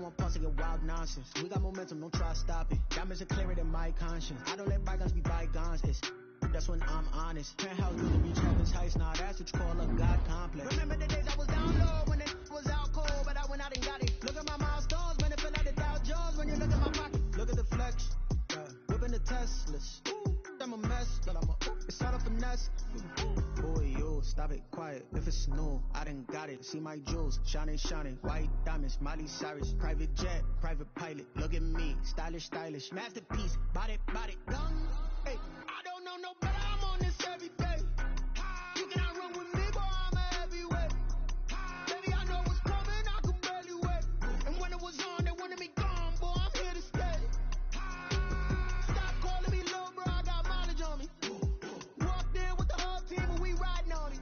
on pause to get wild nonsense. We got momentum, don't try to stop it. Diamonds are clearer than my conscience. I don't let bygones be bygones. That's when I'm honest. Penthouse good to reach heaven's heights. Now that's what you call a God complex. Remember the days I was down low when it was out cold, but I went out and got it. Look at my milestones when it fell out the Dow Jones. When you look at my pocket, look at the flex. Whipping the Teslas. I'm a mess, but it's all a finesse. Boy, yo, stop it, quiet. If it's new, I done got it. See my jewels, shining, white diamonds, Miley Cyrus, private jet, private pilot. Look at me, stylish, masterpiece, body, gum. Hey, I don't know no better. I'm on this every day. You cannot run with me, boy. I'm a heavyweight. Baby, I know what's coming. I could barely wait. And when it was on, they wanted me gone, boy. I'm here to stay. Stop calling me low, bro. I got mileage on me. Walked in with the whole team and we riding on it.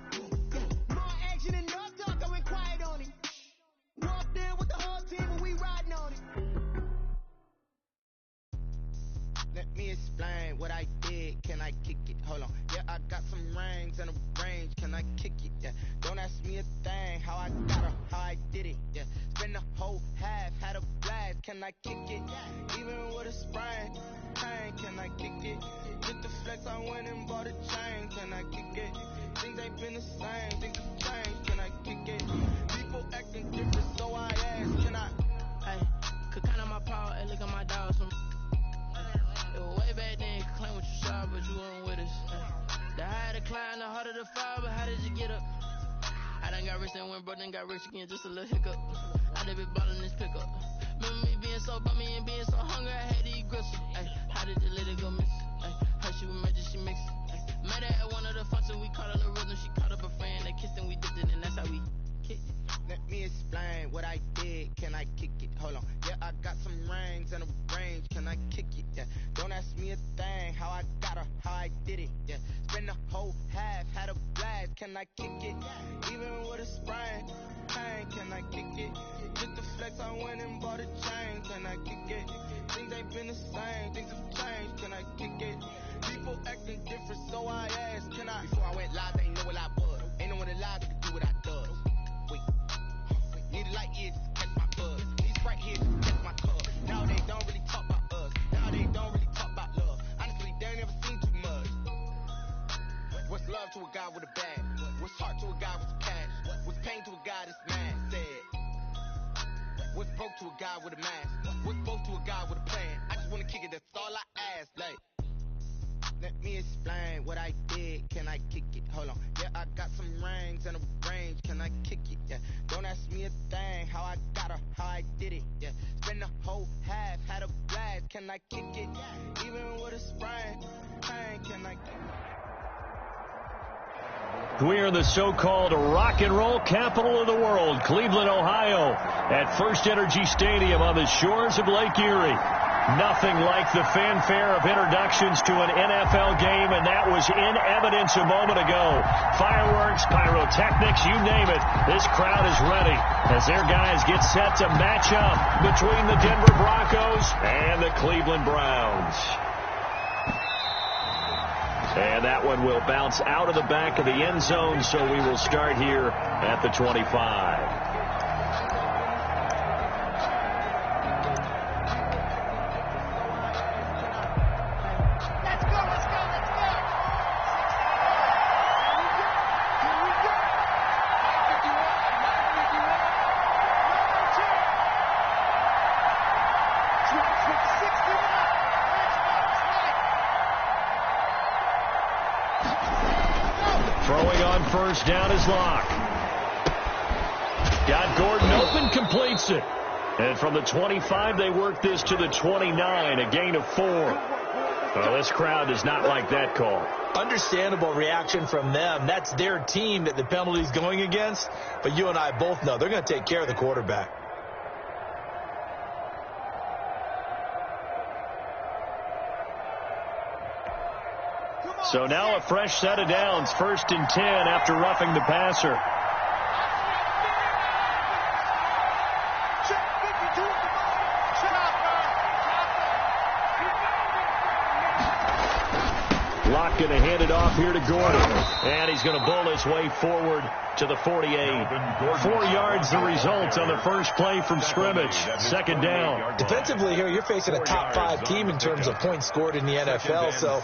More action and no talk, I went quiet on it. Walked in with the whole team and we riding on it. Let me explain what I did. Can I kick it? Hold on. Yeah, I got some rings and a range. Can I kick it? Yeah. Don't ask me a thing. How I got her, how I did it. Yeah. Spend the whole half, had a blast. Can I kick it? Even with a sprain. Can I kick it? Get the flex, I went and bought a chain. Can I kick it? Things ain't been the same. Things have changed. Can I kick it? People acting different, so I ask. Can I? Hey, could count on my power and look at my dogs. Way back then, you could claim what you saw, but you weren't with us. The higher the climb, the harder the fall, but how did you get up? I done got rich and went broke, then got rich again, just a little hiccup. I done been ballin' this pickup. Remember me being so bummy and being so hungry, I had to eat gristle. How did you let it go miss? How she was magic, she mixed it. Met her at one of the functions, we caught her the rhythm, she caught up a friend, they kissed and we dipped it, and that's how we kicked it. Let me explain what I did. Can I kick it? Hold on. Yeah, I got some rings and a range. Can I kick it? Yeah. Don't ask me a thing. How I got her, how I did it. Yeah. Spend the whole half, had a blast. Can I kick it? Even with a sprain. Can I kick it? Get the flex, I went and bought a chain. Can I kick it? Things ain't been the same. Things have changed. Can I kick it? People acting different, so I asked. Can I? Before I went live, they ain't know what I was. Ain't no one alive that could do what I does. Wait. Need a light ear just to catch my buzz. These right here just to catch my cuz. Now they don't really talk about us. Now they don't really talk about love. Honestly, they ain't never seen too much. What's love to a guy with a bag? What's heart to a guy with cash? What's pain to a guy that's mad? Said. What's broke to a guy with a mask? What's both to a guy with a plan? I just wanna kick it, that's all I ask. Like, let me explain what I did. Can I kick it? Hold on. Yeah, I got some rings and a range. Can I kick it? Yeah. Don't ask me a thing. How I got her, how I did it. Yeah. Spend the whole half, had a blast. Can I kick it? Even with a sprain. Can I kick it? We are the so-called rock and roll capital of the world, Cleveland, Ohio, at First Energy Stadium on the shores of Lake Erie. Nothing like the fanfare of introductions to an NFL game, and that was in evidence a moment ago. Fireworks, pyrotechnics, you name it. This crowd is ready as their guys get set to match up between the Denver Broncos and the Cleveland Browns. And that one will bounce out of the back of the end zone, so we will start here at the 25. Throwing on first down is Locke. Got Gordon open, completes it. And from the 25, they work this to the 29, a gain of 4. Well, this crowd does not like that call. Understandable reaction from them. That's their team that the penalty's going against. But you and I both know they're going to take care of the quarterback. So now a fresh set of downs, 1st and 10 after roughing the passer. Locke going to hand it off here to Gordon. And he's going to bull his way forward to the 48. 4 yards the result on the first play from scrimmage. Second down. Defensively here, you're facing a top 5 team in terms of points scored in the NFL. So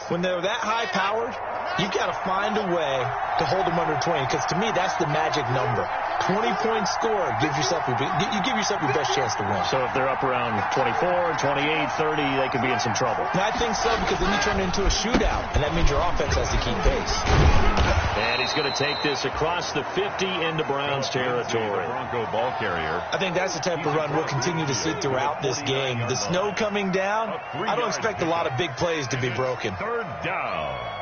when they're that high-powered, you've got to find a way to hold them under 20. Because to me, that's the magic number. 20 points scored, you give yourself your best chance to win. So if they're up around 24, 28, 30, they could be in some trouble. And I think so, because then you turn it into a shootout, and that means your offense has to keep pace. And he's going to take this across the 50 into Browns territory. Bronco ball carrier. I think that's the type of run we'll continue to see throughout this game. The snow coming down, I don't expect a lot of big plays to be broken. Third down.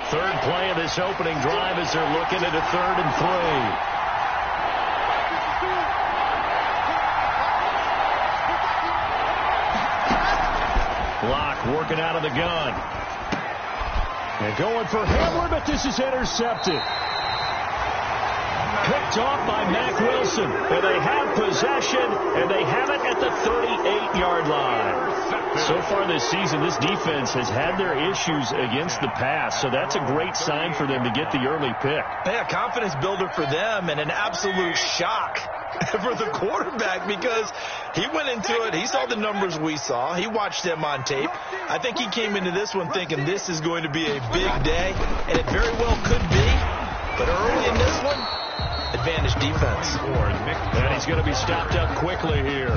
Third play of this opening drive as they're looking at a 3rd and 3. Block working out of the gun. And going for Hamler, but this is intercepted. Picked off by Mack Wilson. And they have possession, and they have it at the 38-yard line. So far this season, this defense has had their issues against the pass, so that's a great sign for them to get the early pick. Yeah, confidence builder for them, and an absolute shock for the quarterback, because he went into it, he saw the numbers we saw, he watched them on tape. I think he came into this one thinking this is going to be a big day, and it very well could be, but early in this one, advantage defense. And he's going to be stopped up quickly here.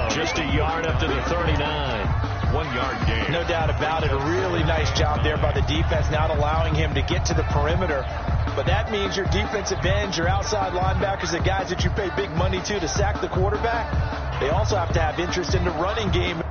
Just a yard up to the 39. 1 yard gain. No doubt about it. A really nice job there by the defense, not allowing him to get to the perimeter. But that means your defensive ends, your outside linebackers, the guys that you pay big money to sack the quarterback, they also have to have interest in the running game.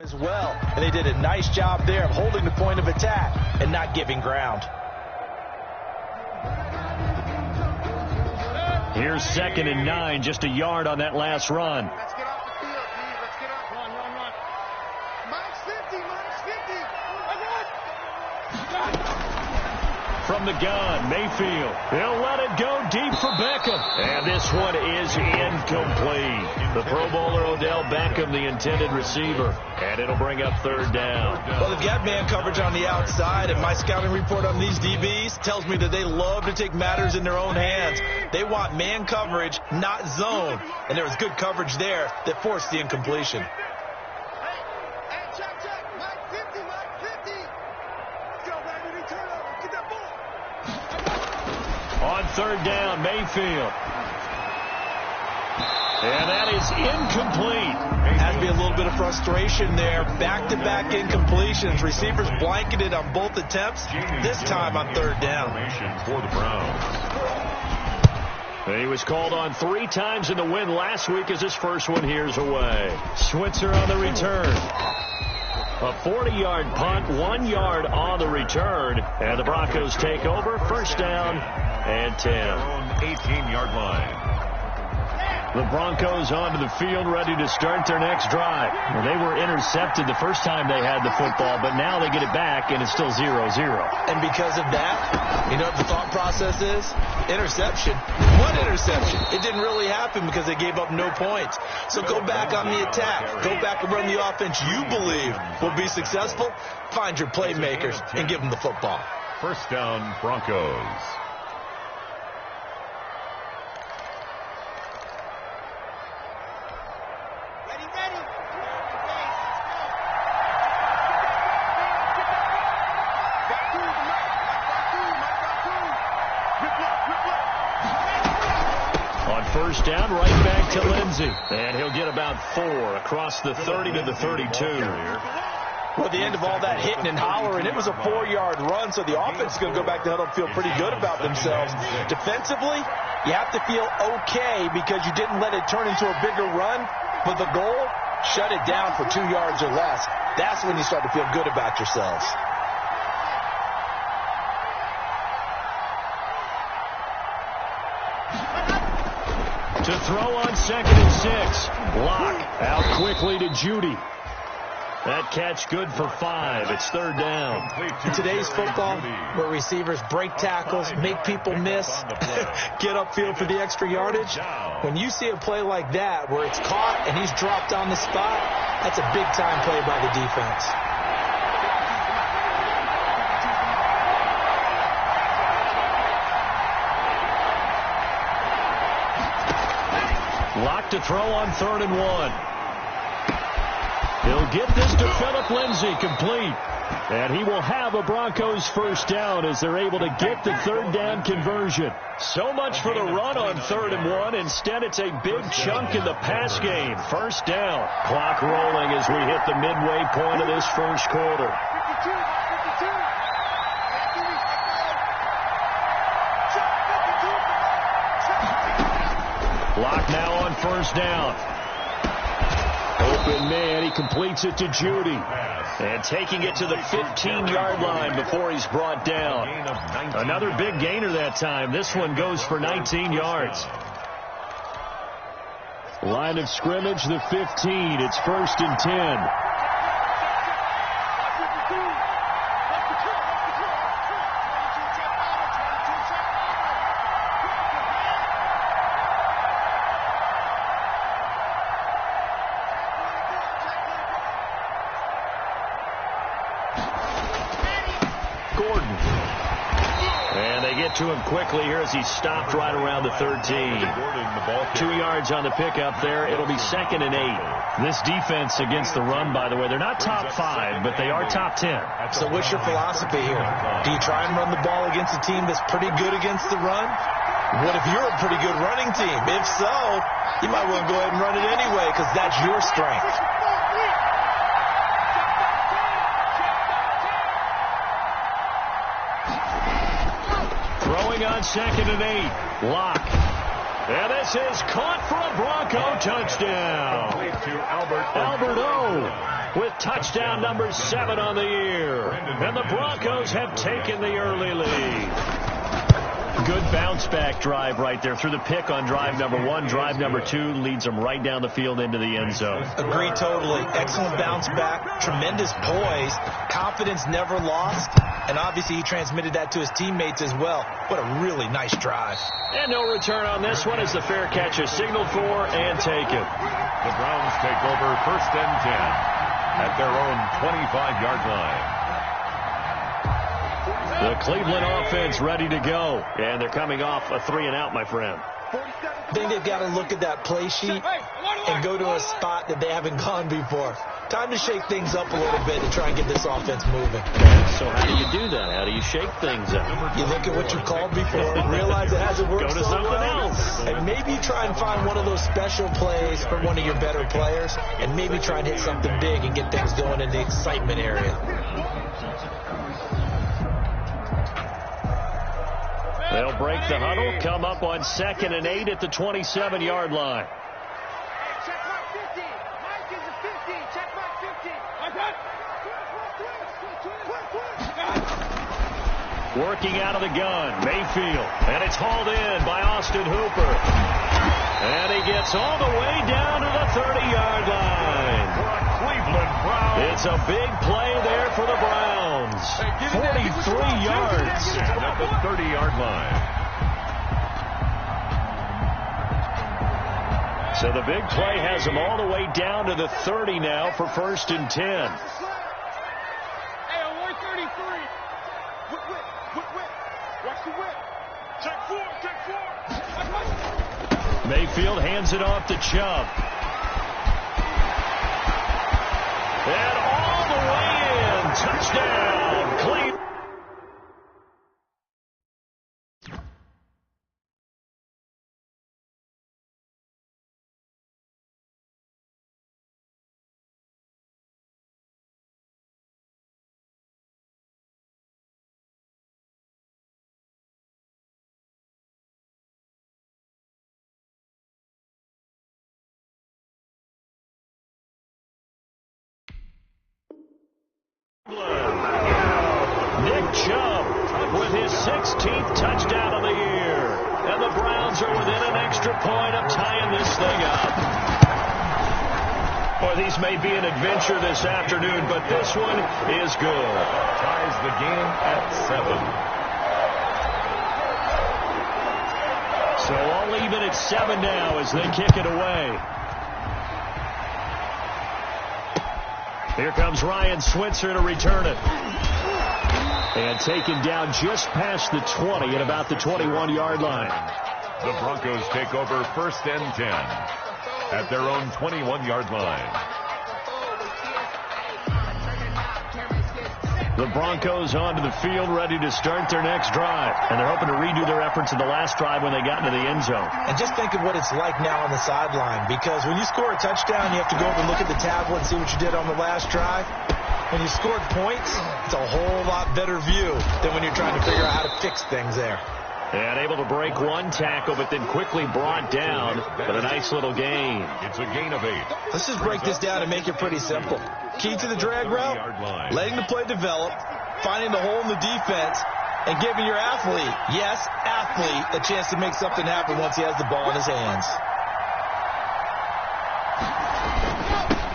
As well, and they did a nice job there of holding the point of attack and not giving ground. Here's 2nd and 9, just a yard on that last run. Let's get off the field, Steve. Let's get off. Run. Minus 50. the gun. Mayfield. He'll let it go deep for Beckham. And this one is incomplete. The Pro Bowler Odell Beckham, the intended receiver. And it'll bring up third down. Well, they've got man coverage on the outside, and my scouting report on these DBs tells me that they love to take matters in their own hands. They want man coverage, not zone. And there was good coverage there that forced the incompletion. On third down, Mayfield. And that is incomplete. Has to be a little bit of frustration there. Back-to-back incompletions. Receivers blanketed on both attempts. This time on third down. For the Browns. He was called on 3 times in the win last week as his first one here's away. Switzer on the return. A 40-yard punt, 1 yard on the return. And the Broncos take over. First down and 10. 18-yard line. The Broncos onto the field, ready to start their next drive. Well, they were intercepted the first time they had the football, but now they get it back, and it's still 0-0. And because of that, you know what the thought process is? Interception. One interception. It didn't really happen because they gave up no points. So go back on the attack. Go back and run the offense you believe will be successful. Find your playmakers and give them the football. First down, Broncos. First down, right back to Lindsey. And he'll get about 4 across the 30 to the 32. Well, at the end of all that hitting and hollering, it was a 4-yard run, so the offense is going to go back to huddle and feel pretty good about themselves. Defensively, you have to feel okay because you didn't let it turn into a bigger run, but the goal, shut it down for 2 yards or less. That's when you start to feel good about yourselves. To throw on 2nd and 6. Block out quickly to Judy. That catch good for 5. It's third down. In today's football, where receivers break tackles, make people miss, get upfield for the extra yardage, when you see a play like that where it's caught and he's dropped on the spot, that's a big-time play by the defense. Lock to throw on 3rd and 1. He'll get this to Phillip Lindsay, complete. And he will have a Broncos first down as they're able to get the third down conversion. So much for the run on 3rd and 1. Instead, it's a big chunk in the pass game. First down. Clock rolling as we hit the midway point of this first quarter. Lock now on first down. Open man, he completes it to Judy. And taking it to the 15-yard line before he's brought down. Another big gainer that time. This one goes for 19 yards. Line of scrimmage, the 15. It's 1st and 10. To him quickly here as he stopped right around the 13. 2 yards on the pickup there. It'll be 2nd and 8. This defense against the run, by the way, they're not top 5, but they are top 10. So what's your philosophy here? Do you try and run the ball against a team that's pretty good against the run? What if you're a pretty good running team? If so, you might want to go ahead and run it anyway because that's your strength. On 2nd and 8. Lock. And this is caught for a Bronco touchdown. Albert O with touchdown number 7 on the year. And the Broncos have taken the early lead. Good bounce-back drive right there through the pick on drive number 1. Drive number 2 leads them right down the field into the end zone. Agree totally. Excellent bounce-back, tremendous poise, confidence never lost, and obviously he transmitted that to his teammates as well. What a really nice drive. And no return on this one as the fair catch is signaled for and taken. The Browns take over 1st and 10 at their own 25-yard line. The Cleveland offense ready to go. And they're coming off a 3-and-out, my friend. I think they've got to look at that play sheet and go to a spot that they haven't gone before. Time to shake things up a little bit to try and get this offense moving. So how do you do that? How do you shake things up? You look at what you called before and realize it hasn't worked. Go to something else. And maybe you try and find one of those special plays from one of your better players and maybe try and hit something big and get things going in the excitement area. They'll break the huddle, come up on 2nd and 8 at the 27-yard line. Check mark 50. Mike is a 50. Check mark 50. Working out of the gun, Mayfield. And it's hauled in by Austin Hooper. And he gets all the way down to the 30-yard line. Cleveland Browns. It's a big play there for the Browns. 43 yards. At the 30-yard line. So the big play has them all the way down to the 30 now for 1st and 10. Hey, on 133. Whip. Watch the whip. Check 4. Mayfield hands it off to Chubb. And all the way in. Touchdown, Cleveland. Nick Chubb with his 16th touchdown of the year. And the Browns are within an extra point of tying this thing up. Boy, these may be an adventure this afternoon, but this one is good. Ties the game at 7. So all even at 7 now as they kick it away. Here comes Ryan Switzer to return it. And taken down just past the 20 at about the 21-yard line. The Broncos take over 1st and 10 at their own 21-yard line. The Broncos onto the field ready to start their next drive. And they're hoping to redo their efforts in the last drive when they got into the end zone. And just think of what it's like now on the sideline, because when you score a touchdown, you have to go over and look at the tablet and see what you did on the last drive. When you scored points, it's a whole lot better view than when you're trying to figure out how to fix things there. And able to break one tackle, but then quickly brought down. But a nice little gain. It's a gain of 8. Let's just break this down and make it pretty simple. Key to the drag route, letting the play develop, finding the hole in the defense, and giving your athlete, yes, athlete, a chance to make something happen once he has the ball in his hands.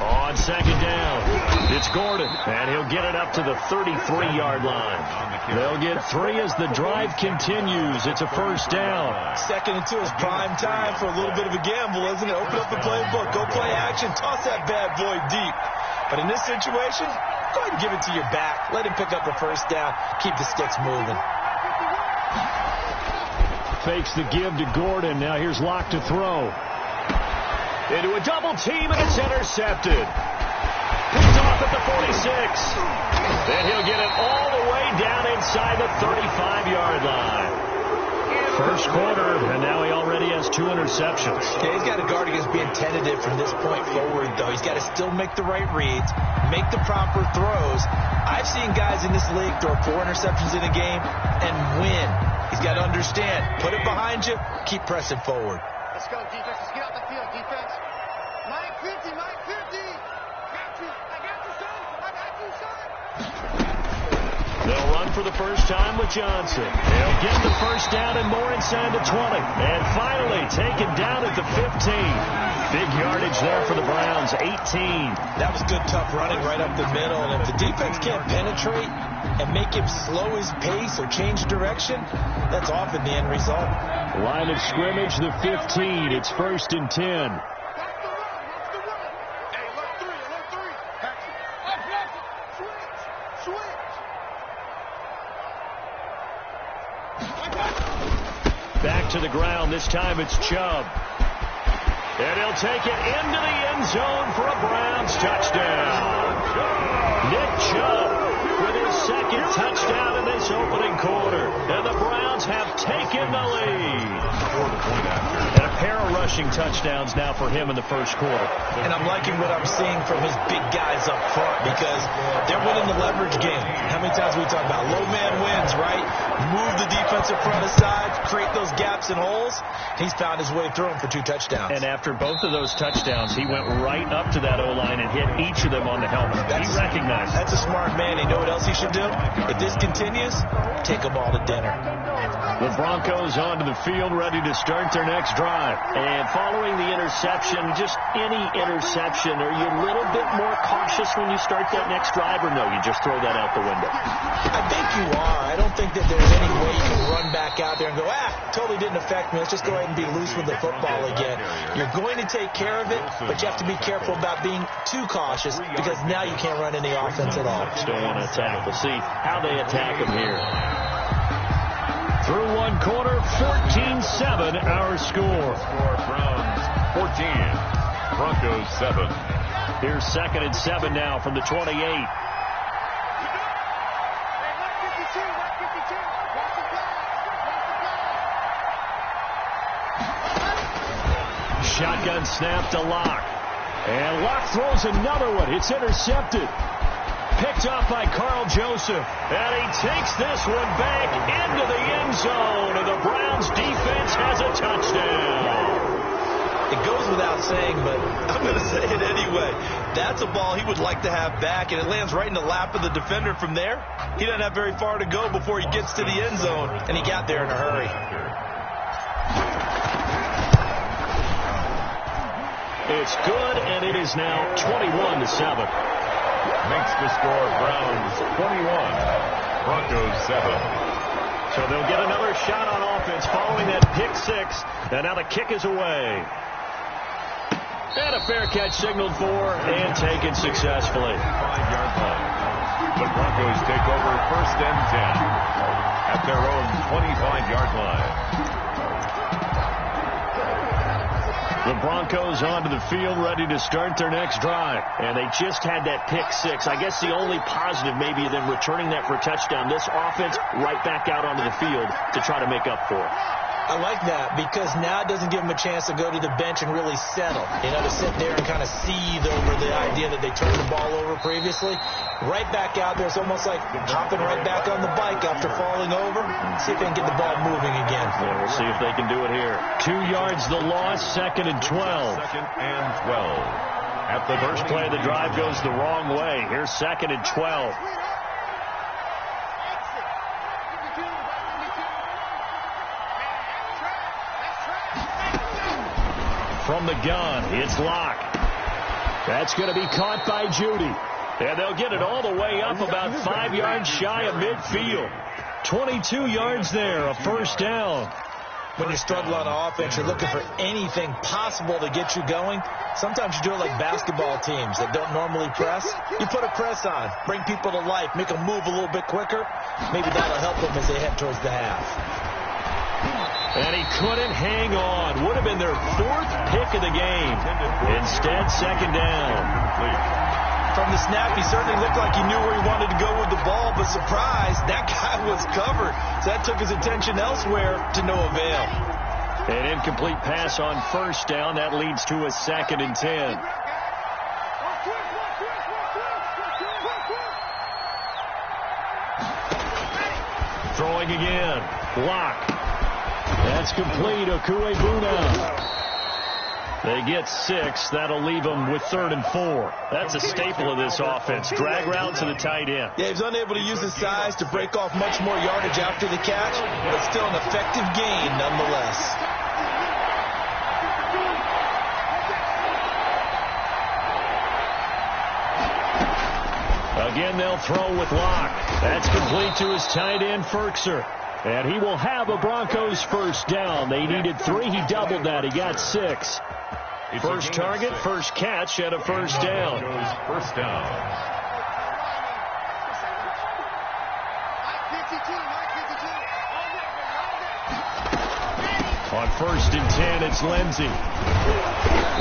On 2nd down, it's Gordon, and he'll get it up to the 33-yard line. They'll get 3 as the drive continues. It's a 1st down. 2nd and 2 is prime time for a little bit of a gamble, isn't it? Open up the playbook, go play action, toss that bad boy deep. But in this situation, go ahead and give it to your back. Let him pick up a 1st down, keep the sticks moving. Fakes the give to Gordon. Now here's Locke to throw. Into a double team, and it's intercepted. Picked off at the 46. Then he'll get it all the way down inside the 35-yard line. First quarter, and now he already has 2 interceptions. Yeah, he's got to guard against being tentative from this point forward, though. He's got to still make the right reads, make the proper throws. I've seen guys in this league throw 4 interceptions in a game and win. He's got to understand, put it behind you, keep pressing forward. Let's go, defense. Let's get out the field, defense. Mike 50, Mike 50. I got you, son. I got you, son. They'll run for the first time with Johnson. They'll get the first down and more inside the 20. And finally taken down at the 15. Big yardage there for the Browns, 18. That was good, tough running right up the middle. And if the defense can't penetrate and make him slow his pace or change direction, that's often the end result. Line of scrimmage, the 15. It's 1st and 10. Back to the ground. This time it's Chubb. And he'll take it into the end zone for a Browns touchdown. Nick Chubb with his second touchdown in this opening quarter. And the Browns have taken the lead. And a pair of rushing touchdowns now for him in the first quarter. And I'm liking what I'm seeing from his big guys up front because they're winning the leverage game. How many times we talk about low man wins, right? Move the defensive front aside, create those gaps and holes. He's found his way through them for 2 touchdowns. And after both of those touchdowns, he went right up to that O-line and hit each of them on the helmet. He recognized. That's a smart man. You know what else he should do? If this continues, take them all to dinner. The Broncos onto the field, ready to start their next drive. And following the interception, just any interception, are you a little bit more cautious when you start that next drive, or no, you just throw that out the window? I think you are. I don't think that there's any way you can run back out there and go, totally didn't affect me. Let's just go ahead and be loose with the football again. You're going to take care of it, but you have to be careful about being too cautious because now you can't run any offense at all. Still want to attack. We'll see how they attack him here. Through one quarter, 14-7 our score. Browns 14, Broncos 7. Here's 2nd and 7 now from the 28. Shotgun snap to Locke. And Locke throws another one. It's intercepted. Picked off by Carl Joseph. And he takes this one back into the end zone. And the Browns defense has a touchdown. It goes without saying, but I'm going to say it anyway. That's a ball he would like to have back, and it lands right in the lap of the defender from there. He doesn't have very far to go before he gets to the end zone, and he got there in a hurry. It's good, and it is now 21-7. Makes the score Browns 21, Broncos 7. So they'll get another shot on offense following that pick 6. And now the kick is away. And a fair catch signaled for and taken successfully. 5-yard line. The Broncos take over 1st and 10 at their own 25-yard line. The Broncos onto the field, ready to start their next drive. And they just had that pick 6. I guess the only positive maybe them returning that for a touchdown. This offense right back out onto the field to try to make up for it. I like that because now it doesn't give them a chance to go to the bench and really settle. You know, to sit there and kind of seethe over the idea that they turned the ball over previously. Right back out there. It's almost like hopping right back on the bike after falling over. See if they can get the ball moving again. Yeah, we'll see if they can do it here. 2 yards the loss, 2nd and 12. 2nd and 12. At the first play of the drive goes the wrong way. Here's 2nd and 12. From the gun, it's Locke. That's going to be caught by Judy. And they'll get it all the way up about 5 yards shy of midfield. 22 yards there, a first down. When you struggle on offense, you're looking for anything possible to get you going. Sometimes you do it like basketball teams that don't normally press. You put a press on, bring people to life, make them move a little bit quicker. Maybe that'll help them as they head towards the half. And he couldn't hang on. Would have been their 4th pick of the game. Instead, 2nd down. From the snap, he certainly looked like he knew where he wanted to go with the ball, but surprise, that guy was covered. So that took his attention elsewhere to no avail. An incomplete pass on first down. That leads to a 2nd and 10. Throwing again. Block. That's complete. Okuebuna. They get 6. That'll leave them with 3rd and 4. That's a staple of this offense. Drag route to the tight end. Yeah, he's unable to use his size to break off much more yardage after the catch, but still an effective gain nonetheless. Again, they'll throw with Locke. That's complete to his tight end, Ferkser. And he will have a Broncos first down. They needed 3. He doubled that. He got 6. First target, first catch, and a first down. First down. On 1st and 10, it's Lindsey.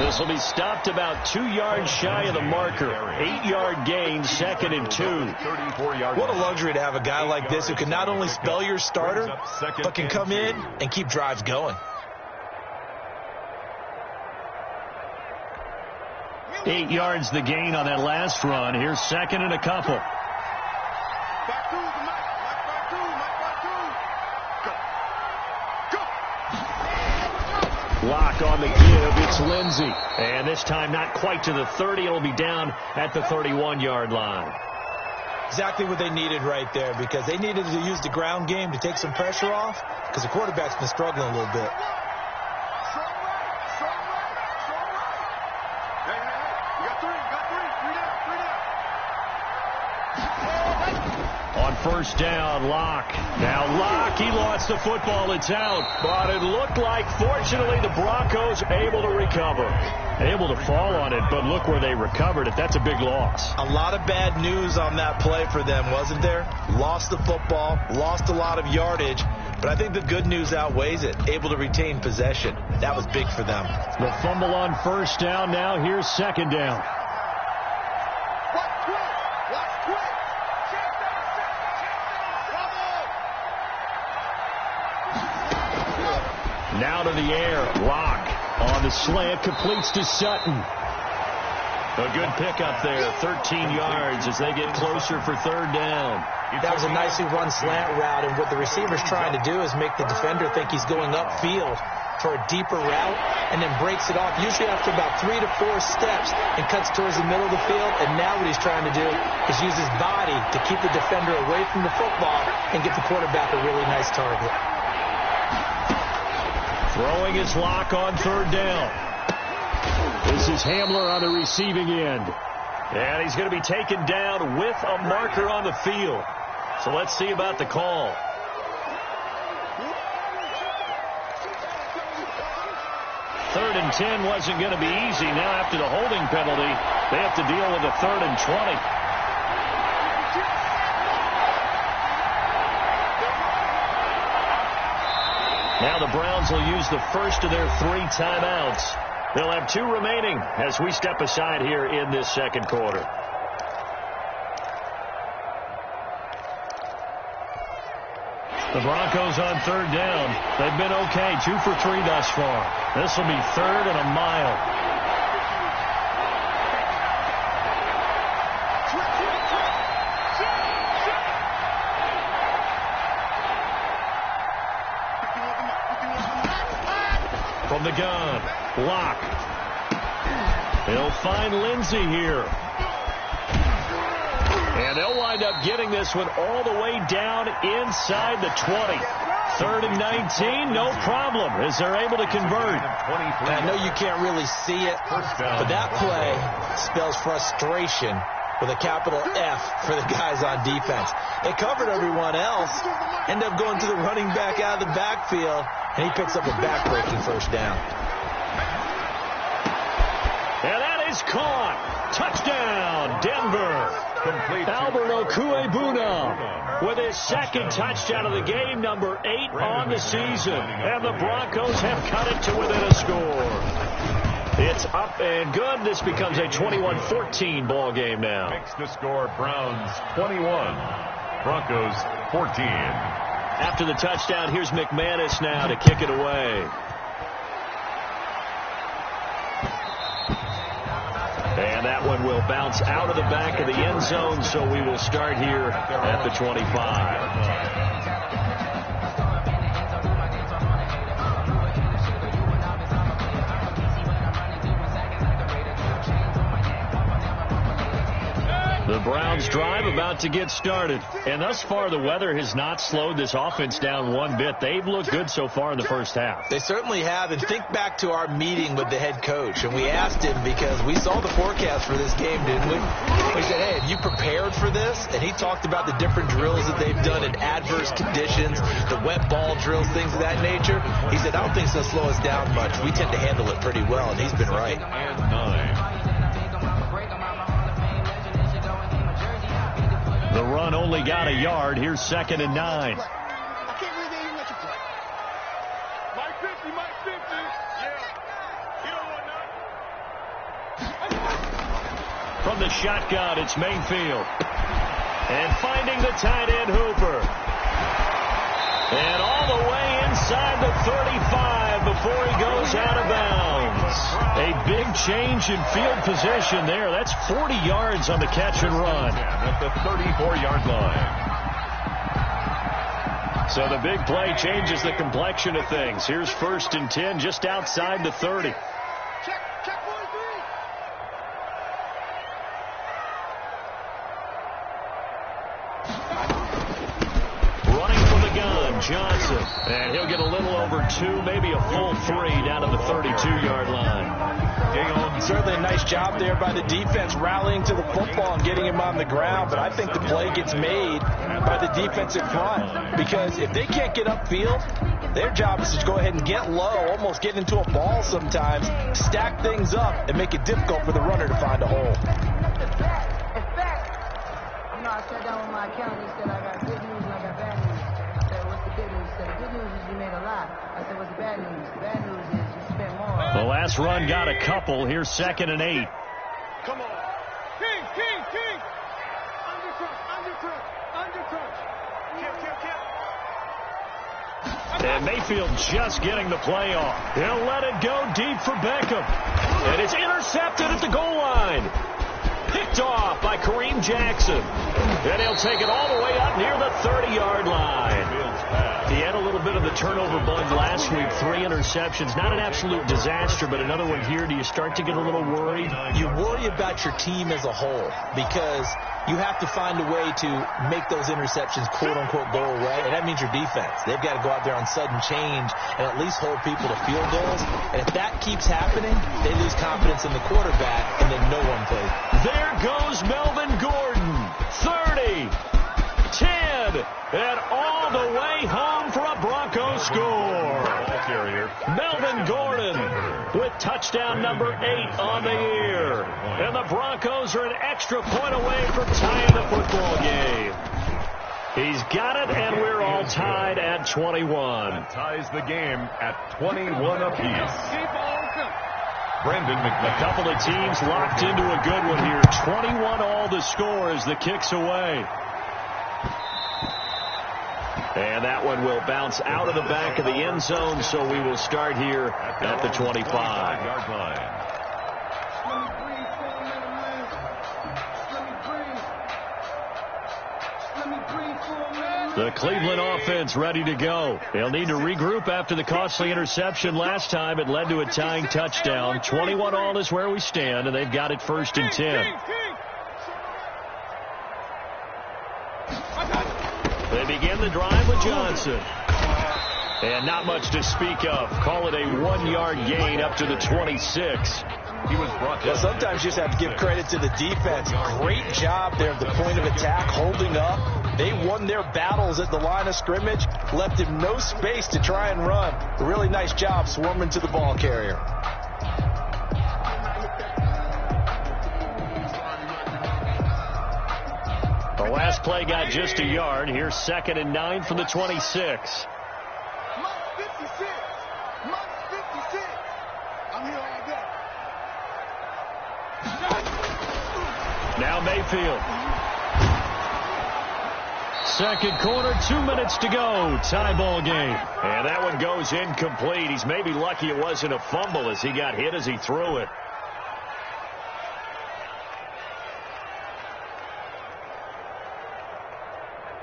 This will be stopped about 2 yards shy of the marker. 8-yard gain, 2nd and 2. What a luxury to have a guy like this who can not only spell your starter, but can come in and keep drives going. 8 yards the gain on that last run. Here's 2nd and a couple. Lock on the give. It's Lindsey. And this time not quite to the 30. It'll be down at the 31-yard line. Exactly what they needed right there, because they needed to use the ground game to take some pressure off, because the quarterback's been struggling a little bit. On 1st down, Locke. Now Locke, he lost the football. It's out. But it looked like, fortunately, the Broncos able to recover. Able to fall on it, but look where they recovered it. That's a big loss. A lot of bad news on that play for them, wasn't there? Lost the football, lost a lot of yardage, but I think the good news outweighs it. Able to retain possession. That was big for them. The fumble on 1st down. Now here's 2nd down. Now to the air. Locke on the slant, completes to Sutton. A good pickup there, 13 yards as they get closer for 3rd down. That was a nicely run slant route, and what the receiver's trying to do is make the defender think he's going upfield for a deeper route, and then breaks it off, usually after about 3 to 4 steps, and cuts towards the middle of the field. And now what he's trying to do is use his body to keep the defender away from the football and get the quarterback a really nice target. Throwing his Lock on 3rd down. This is Hamler on the receiving end. And he's going to be taken down with a marker on the field. So let's see about the call. Third and 10 wasn't going to be easy. Now after the holding penalty, they have to deal with a 3rd and 20. Now the Browns will use the first of their 3 timeouts. They'll have 2 remaining as we step aside here in this 2nd quarter. The Broncos on 3rd down. They've been okay, 2 for 3 thus far. This will be 3rd and a mile. From the gun, Locke. They'll find Lindsey here. And they'll wind up getting this one all the way down inside the 20. 3rd and 19, no problem, as they're able to convert. I know you can't really see it, but that play spells frustration with a capital F for the guys on defense. They covered everyone else, end up going to the running back out of the backfield, and he picks up a back-breaking 1st down. And that is caught. Touchdown, Denver. Albert Okuebuna with his 2nd touchdown of the game, number 8 on the season. And the Broncos have cut it to within a score. It's up and good. This becomes a 21-14 ball game now. Makes the score Browns 21, Broncos 14. After the touchdown, here's McManus now to kick it away. And that one will bounce out of the back of the end zone, so we will start here at the 25. Browns drive about to get started. And thus far, the weather has not slowed this offense down one bit. They've looked good so far in the first half. They certainly have. And think back to our meeting with the head coach. And we asked him, because we saw the forecast for this game, didn't we? We said, hey, have you prepared for this? And he talked about the different drills that they've done in adverse conditions, the wet ball drills, things of that nature. He said, I don't think it's going to slow us down much. We tend to handle it pretty well, and he's been right. And 9. The run only got a yard. Here's 2nd and 9. I can't believe they even let you play. Mike 50, Mike 50. Yeah. You don't want none. From the shotgun, it's Mayfield. And finding the tight end, Hooper. And all the way inside the 35 before he goes out of bounds. A big change in field position there. That's 40 yards on the catch and run. At the 34-yard line. So the big play changes the complexion of things. Here's 1st and 10 just outside the 30. Check 43. Running from the gun, Johnson. And he'll get a little over 2, maybe a full 3 down to the 32-yard line. Certainly a nice job there by the defense rallying to the football and getting him on the ground. But I think the play gets made by the defensive front. Because if they can't get upfield, their job is to go ahead and get low, almost get into a ball sometimes, stack things up, and make it difficult for the runner to find a hole. It's back. You know, I sat down with my accountant and said, I got good news and I got bad news. I said, what's the good news? He said, the good news is you made a lot. I said, what's the bad news? The bad news is you spent more. The last run got a couple. Here's 2nd and 8. Come on. King. Undercrunch. Kill. And Mayfield just getting the play off. He'll let it go deep for Beckham. And it's intercepted at the goal line. Picked off by Kareem Jackson. And he'll take it all the way up near the 30-yard line. He had a little bit of the turnover bug last week. 3 interceptions. Not an absolute disaster, but another one here. Do you start to get a little worried? You worry about your team as a whole because you have to find a way to make those interceptions, quote-unquote, go away, and that means your defense. They've got to go out there on sudden change and at least hold people to field goals. And if that keeps happening, they lose confidence in the quarterback, and then no one plays. There goes Melvin Gordon. 30, 10, and all the way home for a Broncos score. Melvin Gordon with touchdown number 8 on the year. And the Broncos are an extra point away from tying the football game. He's got it, and we're all tied at 21. That ties the game at 21 apiece. Brandon McMahon. A couple of teams locked into a good one here. 21 all the score as the kick's away. And that one will bounce out of the back of the end zone, so we will start here at the 25-yard line. The Cleveland offense ready to go. They'll need to regroup after the costly interception last time. It led to a tying touchdown. 21 all is where we stand, and they've got it 1st and 10. They begin the drive with Johnson. And not much to speak of. Call it a 1-yard gain up to the 26. He was brought Well, sometimes you just have to give credit to the defense. Great job there at the point of attack, holding up. They won their battles at the line of scrimmage, left him no space to try and run. A really nice job swarming to the ball carrier. The last play got just a yard. Here's 2nd and 9 from the 26. Now Mayfield. Second quarter, 2 minutes to go. Tie ball game. And that one goes incomplete. He's maybe lucky it wasn't a fumble as he got hit as he threw it.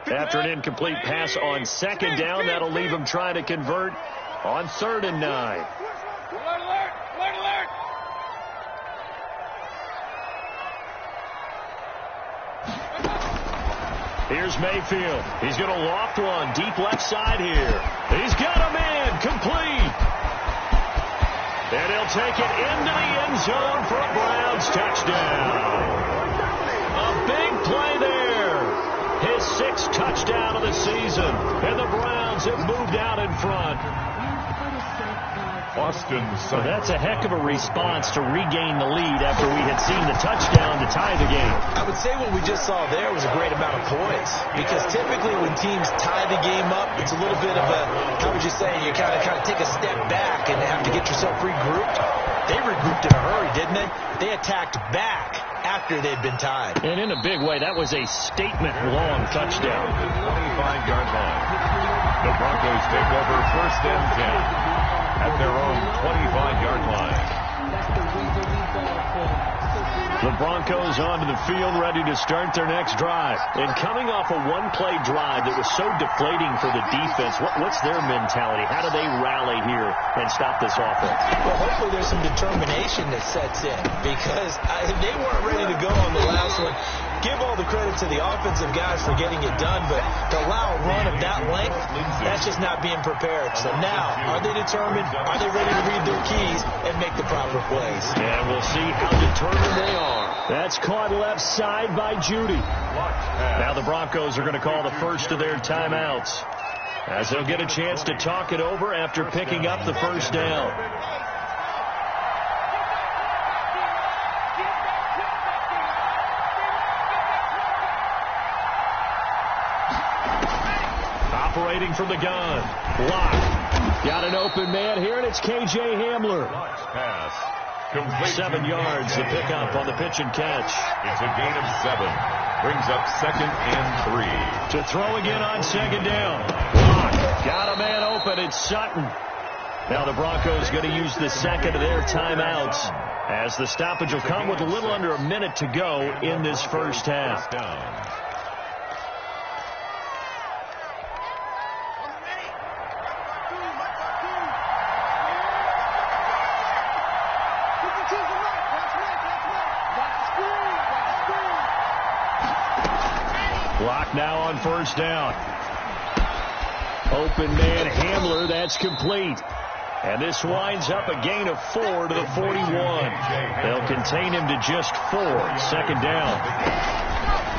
After an incomplete pass on 2nd down, that'll leave him trying to convert on 3rd and 9. Here's Mayfield. He's going to loft one deep left side here. He's got a man complete. And he'll take it into the end zone for a Browns touchdown. A big play there. His 6th touchdown of the season. And the Browns have moved out in front. So that's a heck of a response to regain the lead after we had seen the touchdown to tie the game. I would say what we just saw there was a great amount of poise, because typically when teams tie the game up, it's a little bit of a, how would you say, you kind of take a step back and have to get yourself regrouped. They regrouped in a hurry, didn't they? They attacked back after they'd been tied. And in a big way, that was a statement-long touchdown. 25-yard line. The Broncos take over 1st and 10. At their own 25-yard line. The Broncos onto the field, ready to start their next drive. And coming off a one-play drive that was so deflating for the defense, what's their mentality? How do they rally here and stop this offense? Well, hopefully there's some determination that sets in, because they weren't ready to go on the last one. Give all the credit to the offensive guys for getting it done, but to allow a run of that length, that's just not being prepared. So now, are they determined? Are they ready to read their keys and make the proper plays? And we'll see how determined they are. That's caught left side by Judy. Now the Broncos are going to call the first of their timeouts, as they'll get a chance to talk it over after picking up the first down. Operating from the gun. Block. Got an open man here, and it's K.J. Hamler. Pass. 7 yards, the pickup on the pitch and catch. It's a gain of 7. Brings up 2nd and 3. To throw again on 2nd down. Block. Got a man open. It's Sutton. Now the Broncos going to use the 2nd of their timeouts, as the stoppage will come with a little under a minute to go in this first half. Block now on 1st down. Open man Hamler, that's complete. And this winds up a gain of 4 to the 41. They'll contain him to just 4. 2nd down.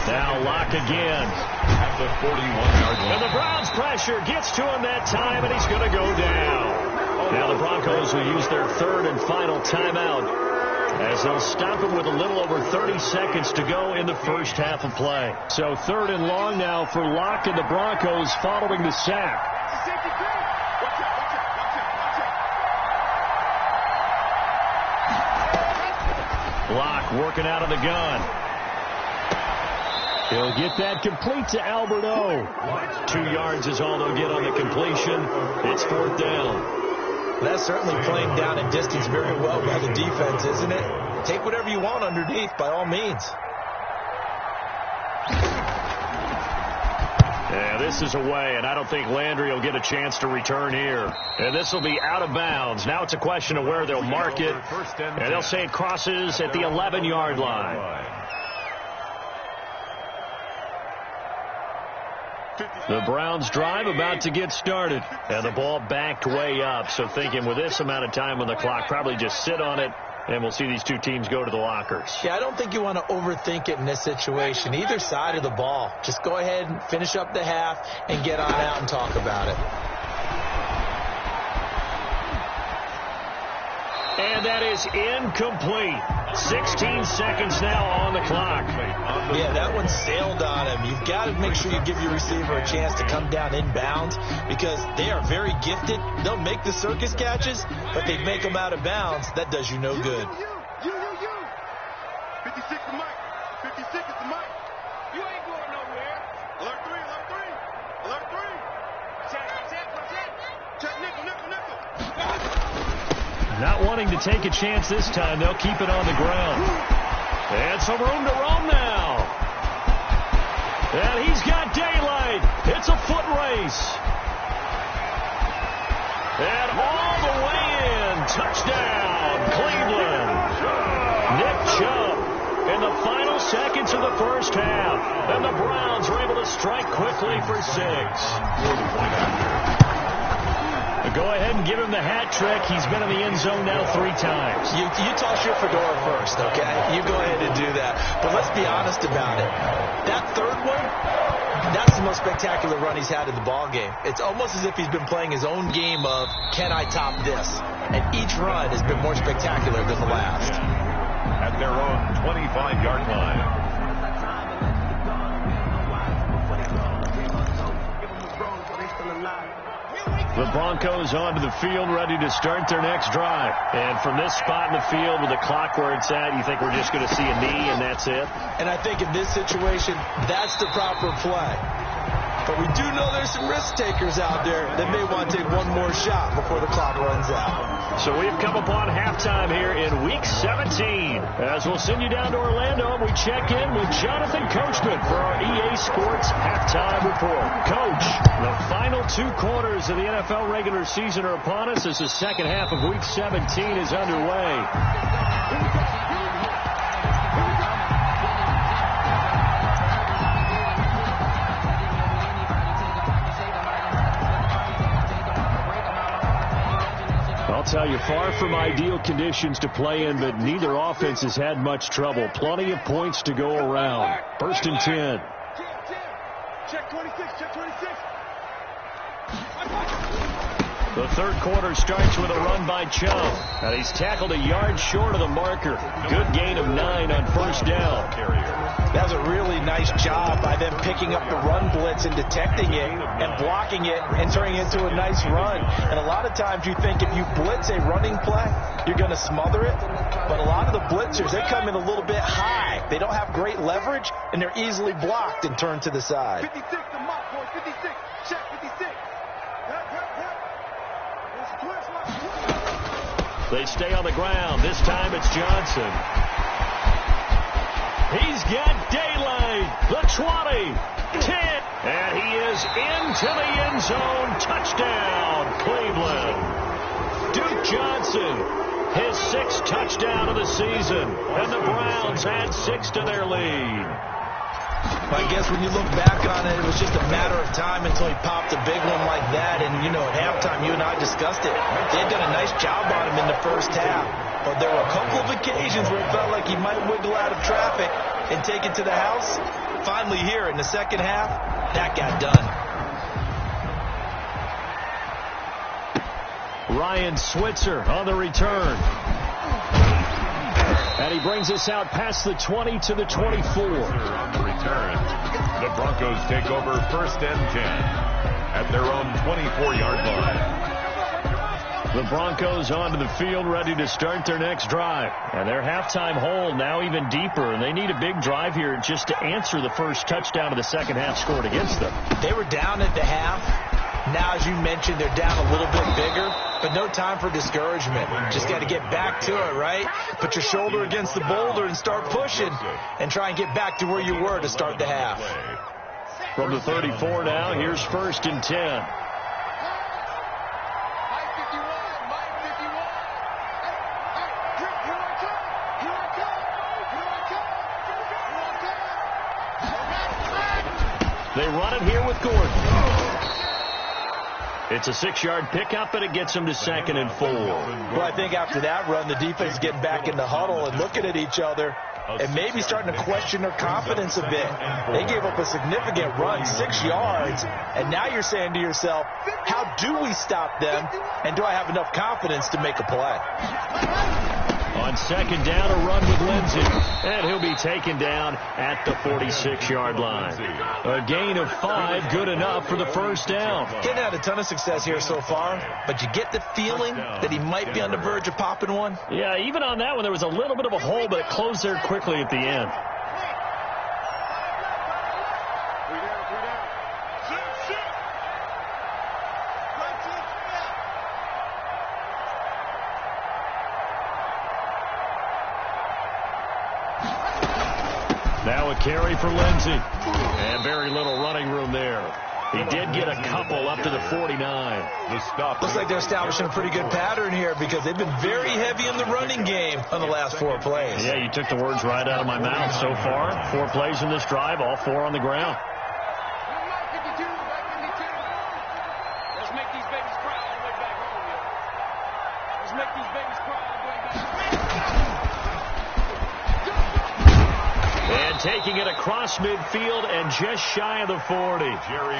Now Locke again. At the 41-yard line. And the Browns pressure gets to him that time, and he's going to go down. Now the Broncos will use their 3rd and final timeout, as they'll stop him with a little over 30 seconds to go in the first half of play. So 3rd and long now for Locke and the Broncos following the sack. Locke working out of the gun. He'll get that complete to Albert O. 2 yards is all they'll get on the completion. It's 4th down. That's certainly playing down in distance very well by the defense, isn't it? Take whatever you want underneath, by all means. Yeah, this is away, and I don't think Landry will get a chance to return here. And this will be out of bounds. Now it's a question of where they'll mark it. And they'll say it crosses at the 11-yard line. The Browns drive about to get started. And the ball backed way up. So thinking with this amount of time on the clock, probably just sit on it, and we'll see these two teams go to the lockers. Yeah, I don't think you want to overthink it in this situation. Either side of the ball. Just go ahead and finish up the half and get on out and talk about it. And that is incomplete. 16 seconds now on the clock. Yeah, that one sailed on him. You've got to make sure you give your receiver a chance to come down inbounds, because they are very gifted. They'll make the circus catches, but they make them out of bounds. That does you no good. 56 to Mike. 56 is to Mike. You ain't going nowhere. Alert 3, alert 3. Alert 3. Check nickel. Not wanting to take a chance this time, they'll keep it on the ground. And some room to roam now. And he's got daylight. It's a foot race. And all the way in. Touchdown, Cleveland. Nick Chubb in the final seconds of the first half. And the Browns are able to strike quickly for 6. Go ahead and give him the hat trick. He's been in the end zone now 3 times. You toss your fedora first, okay? You go ahead and do that. But let's be honest about it. That third one, that's the most spectacular run he's had in the ball game. It's almost as if he's been playing his own game of, can I top this? And each run has been more spectacular than the last. At their own 25-yard line. The Broncos onto the field, ready to start their next drive. And from this spot in the field with the clock where it's at, you think we're just going to see a knee and that's it? And I think in this situation, that's the proper play. But we do know there's some risk takers out there that may want to take one more shot before the clock runs out. So we've come upon halftime here in Week 17. As we'll send you down to Orlando, we check in with Jonathan Coachman for our EA Sports Halftime Report. Coach, the final 2 quarters of the NFL regular season are upon us as the second half of Week 17 is underway. I'll tell you, far from ideal conditions to play in, but neither offense has had much trouble. Plenty of points to go around. 1st and 10. Check 26, check 26. The third quarter starts with a run by Chum. And he's tackled a yard short of the marker. Good gain of 9 on 1st down. That was a really nice job by them picking up the run blitz and detecting it and blocking it and turning it into a nice run. And a lot of times you think if you blitz a running play, you're going to smother it. But a lot of the blitzers, they come in a little bit high. They don't have great leverage, and they're easily blocked and turned to the side. 56, the mock, boy, 56. Check 56. They stay on the ground. This time it's Johnson. He's got daylight. The 20, 10, and he is into the end zone. Touchdown, Cleveland. Duke Johnson, his 6th touchdown of the season, and the Browns add 6 to their lead. I guess when you look back on it, it was just a matter of time until he popped a big one like that. And, you know, at halftime, you and I discussed it. They had done a nice job on him in the first half. But there were a couple of occasions where it felt like he might wiggle out of traffic and take it to the house. Finally here in the second half, that got done. Ryan Switzer on the return. And he brings us out past the 20 to the 24. On the return, the Broncos take over 1st and 10 at their own 24-yard line. The Broncos onto the field, ready to start their next drive. And their halftime hole now even deeper, and they need a big drive here just to answer the first touchdown of the second half scored against them. They were down at the half. Now, as you mentioned, they're down a little bit bigger, but no time for discouragement. Just got to get back to it, right? Put your shoulder against the boulder and start pushing and try and get back to where you were to start the half. From the 34 now, here's 1st and 10. They run it here with Gordon. It's a 6-yard pickup, and it gets them to 2nd and 4. Well, I think after that run, the defense getting back in the huddle and looking at each other and maybe starting to question their confidence a bit. They gave up a significant run, 6 yards, and now you're saying to yourself, how do we stop them, and do I have enough confidence to make a play? On 2nd down, a run with Lindsey, and he'll be taken down at the 46-yard line. A gain of 5, good enough for the 1st down. Didn't have a ton of success here so far, but you get the feeling that he might be on the verge of popping one. Yeah, even on that one, there was a little bit of a hole, but it closed there quickly at the end. Now a carry for Lindsey. And very little running room there. He did get a couple up to the 49. Looks like they're establishing a pretty good pattern here because they've been very heavy in the running game on the last 4 plays. Yeah, you took the words right out of my mouth so far. 4 plays in this drive, all 4 on the ground. taking it across midfield and just shy of the 40.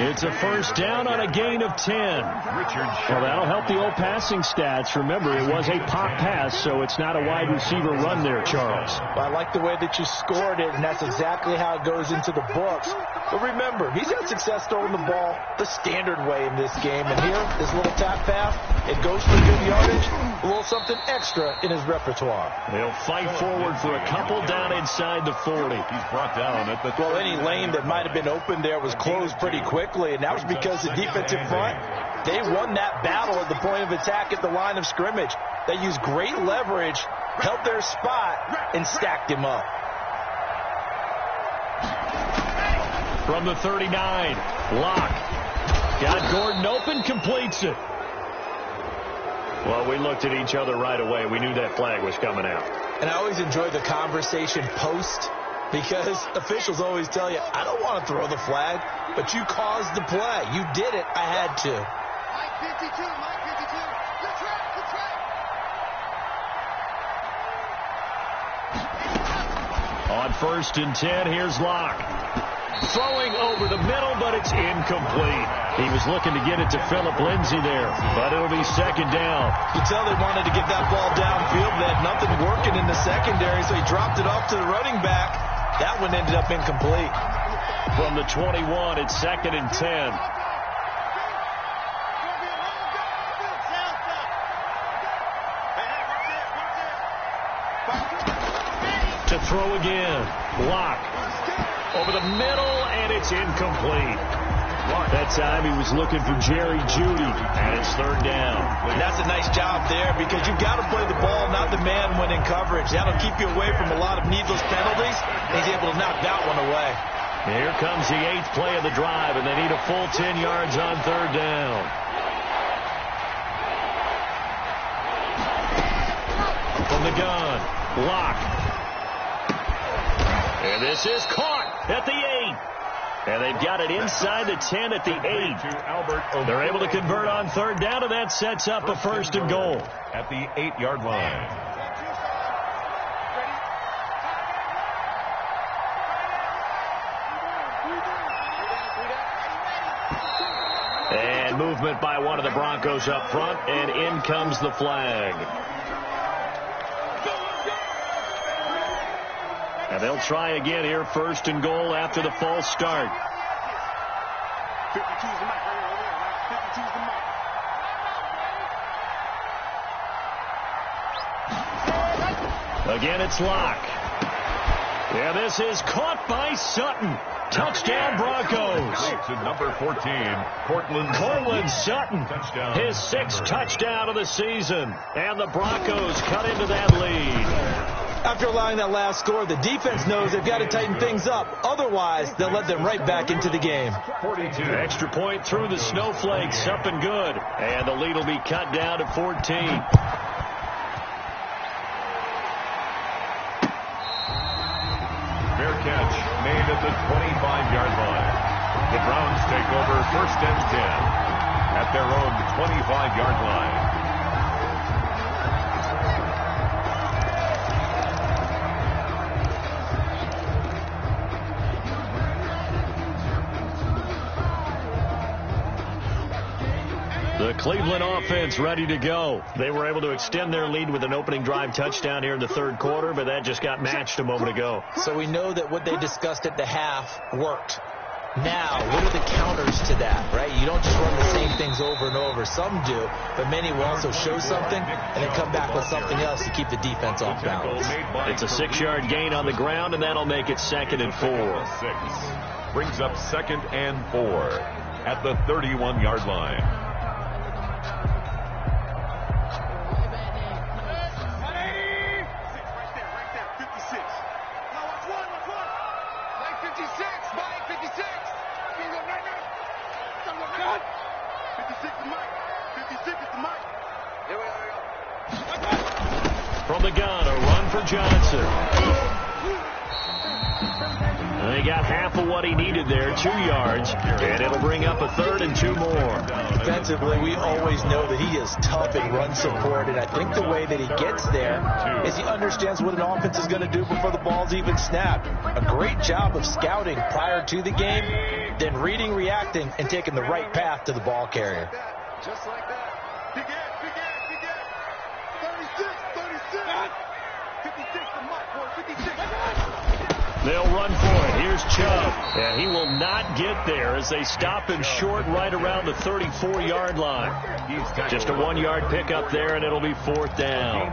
It's a first down on a gain of 10. Well, that'll help the old passing stats. Remember, it was a pop pass, so it's not a wide receiver run there, Charles. Well, I like the way that you scored it, and that's exactly how it goes into the books. But remember, he's had success throwing the ball the standard way in this game. And here, this little tap pass, it goes for good yardage, a little something extra in his repertoire. They'll fight forward for a couple down inside the 40. He's brought down at the 30. Well, any lane that might have been open there was closed pretty quickly, and that was because the defensive front, they won that battle at the point of attack at the line of scrimmage. They used great leverage, held their spot, and stacked him up. From the 39, Locke. Got Gordon open, completes it. Well, we looked at each other right away. We knew that flag was coming out. And I always enjoy the conversation post, because officials always tell you, I don't want to throw the flag, but you caused the play. You did it. I had to. Mike 52, Mike 52. Good track, good track. On 1st and 10, here's Locke. Throwing over the middle, but it's incomplete. He was looking to get it to Phillip Lindsay there, but it'll be 2nd down. You tell they wanted to get that ball downfield. They had nothing working in the secondary, so he dropped it off to the running back. That one ended up incomplete. From the 21, it's 2nd and 10. To throw again. Locke. Over the middle, and it's incomplete. That time he was looking for Jerry Jeudy, and it's 3rd down. That's a nice job there, because you've got to play the ball, not the man when in coverage. That'll keep you away from a lot of needless penalties. He's able to knock that one away. Here comes the 8th play of the drive, and they need a full 10 yards on 3rd down. From the gun, Locke. And this is caught at the 8. And they've got it inside the 10 at the 8. They're able to convert on 3rd down, and that sets up a 1st and goal. At the 8-yard line. And movement by one of the Broncos up front, and in comes the flag. And they'll try again here, 1st and goal after the false start. 52's the mic right over there. 52's the mic. Again, it's Locke. Yeah, this is caught by Sutton. Touchdown, Broncos. To number 14, Cortland Sutton. Touchdown. His 6th touchdown of the season. And the Broncos cut into that lead. After allowing that last score, the defense knows they've got to tighten things up. Otherwise, they'll let them right back into the game. 42. Extra point through the snowflakes. Up and good. And the lead will be cut down to 14. Fair catch made at the 25-yard line. The Browns take over 1st and 10 at their own 25-yard line. The Cleveland offense ready to go. They were able to extend their lead with an opening drive touchdown here in the 3rd quarter, but that just got matched a moment ago. So we know that what they discussed at the half worked. Now, what are the counters to that, right? You don't just run the same things over and over. Some do, but many will also show something and then come back with something else to keep the defense off balance. It's a 6-yard gain on the ground, and that'll make it 2nd and 4. 6 brings up 2nd and 4 at the 31-yard line. From the gun, a run for Johnson. he got half of what he needed there, 2 yards, and it'll bring up a 3rd and 2 more. Defensively, we always know that he is tough in run support, and I think the way that he gets there is he understands what an offense is going to do before the ball's even snapped. A great job of scouting prior to the game, then reading, reacting, and taking the right path to the ball carrier. Just like that. Big Ed. 36. 56 to Mike, boy. 56. They'll run for it. Here's Chubb. And he will not get there as they stop him short right around the 34-yard line. Just a 1-yard pickup there, and it'll be 4th down.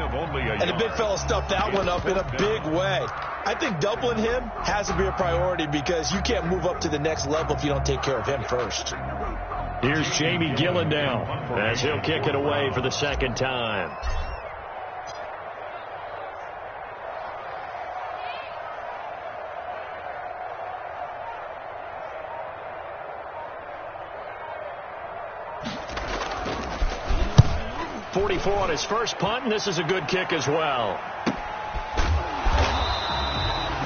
And the big fella stuffed that one up in a big way. I think doubling him has to be a priority because you can't move up to the next level if you don't take care of him first. Here's Jamie Gillen now as he'll kick it away for the 2nd time. On his first punt, and this is a good kick as well.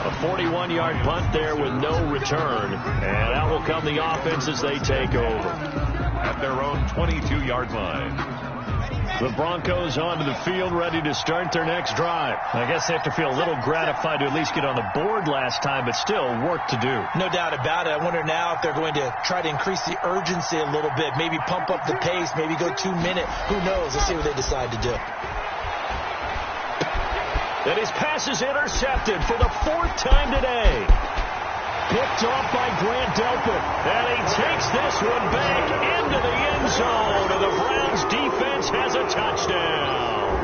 A 41-yard punt there with no return, and out will come the offense as they take over. At their own 22-yard line. The Broncos onto the field, ready to start their next drive. I guess they have to feel a little gratified to at least get on the board last time, but still work to do. No doubt about it. I wonder now if they're going to try to increase the urgency a little bit, maybe pump up the pace, maybe go 2-minute. Who knows? Let's see what they decide to do. And his pass is intercepted for the 4th time today. Picked off by Grant Delpit. And he takes this one back into the end zone. And the Browns defense has a touchdown.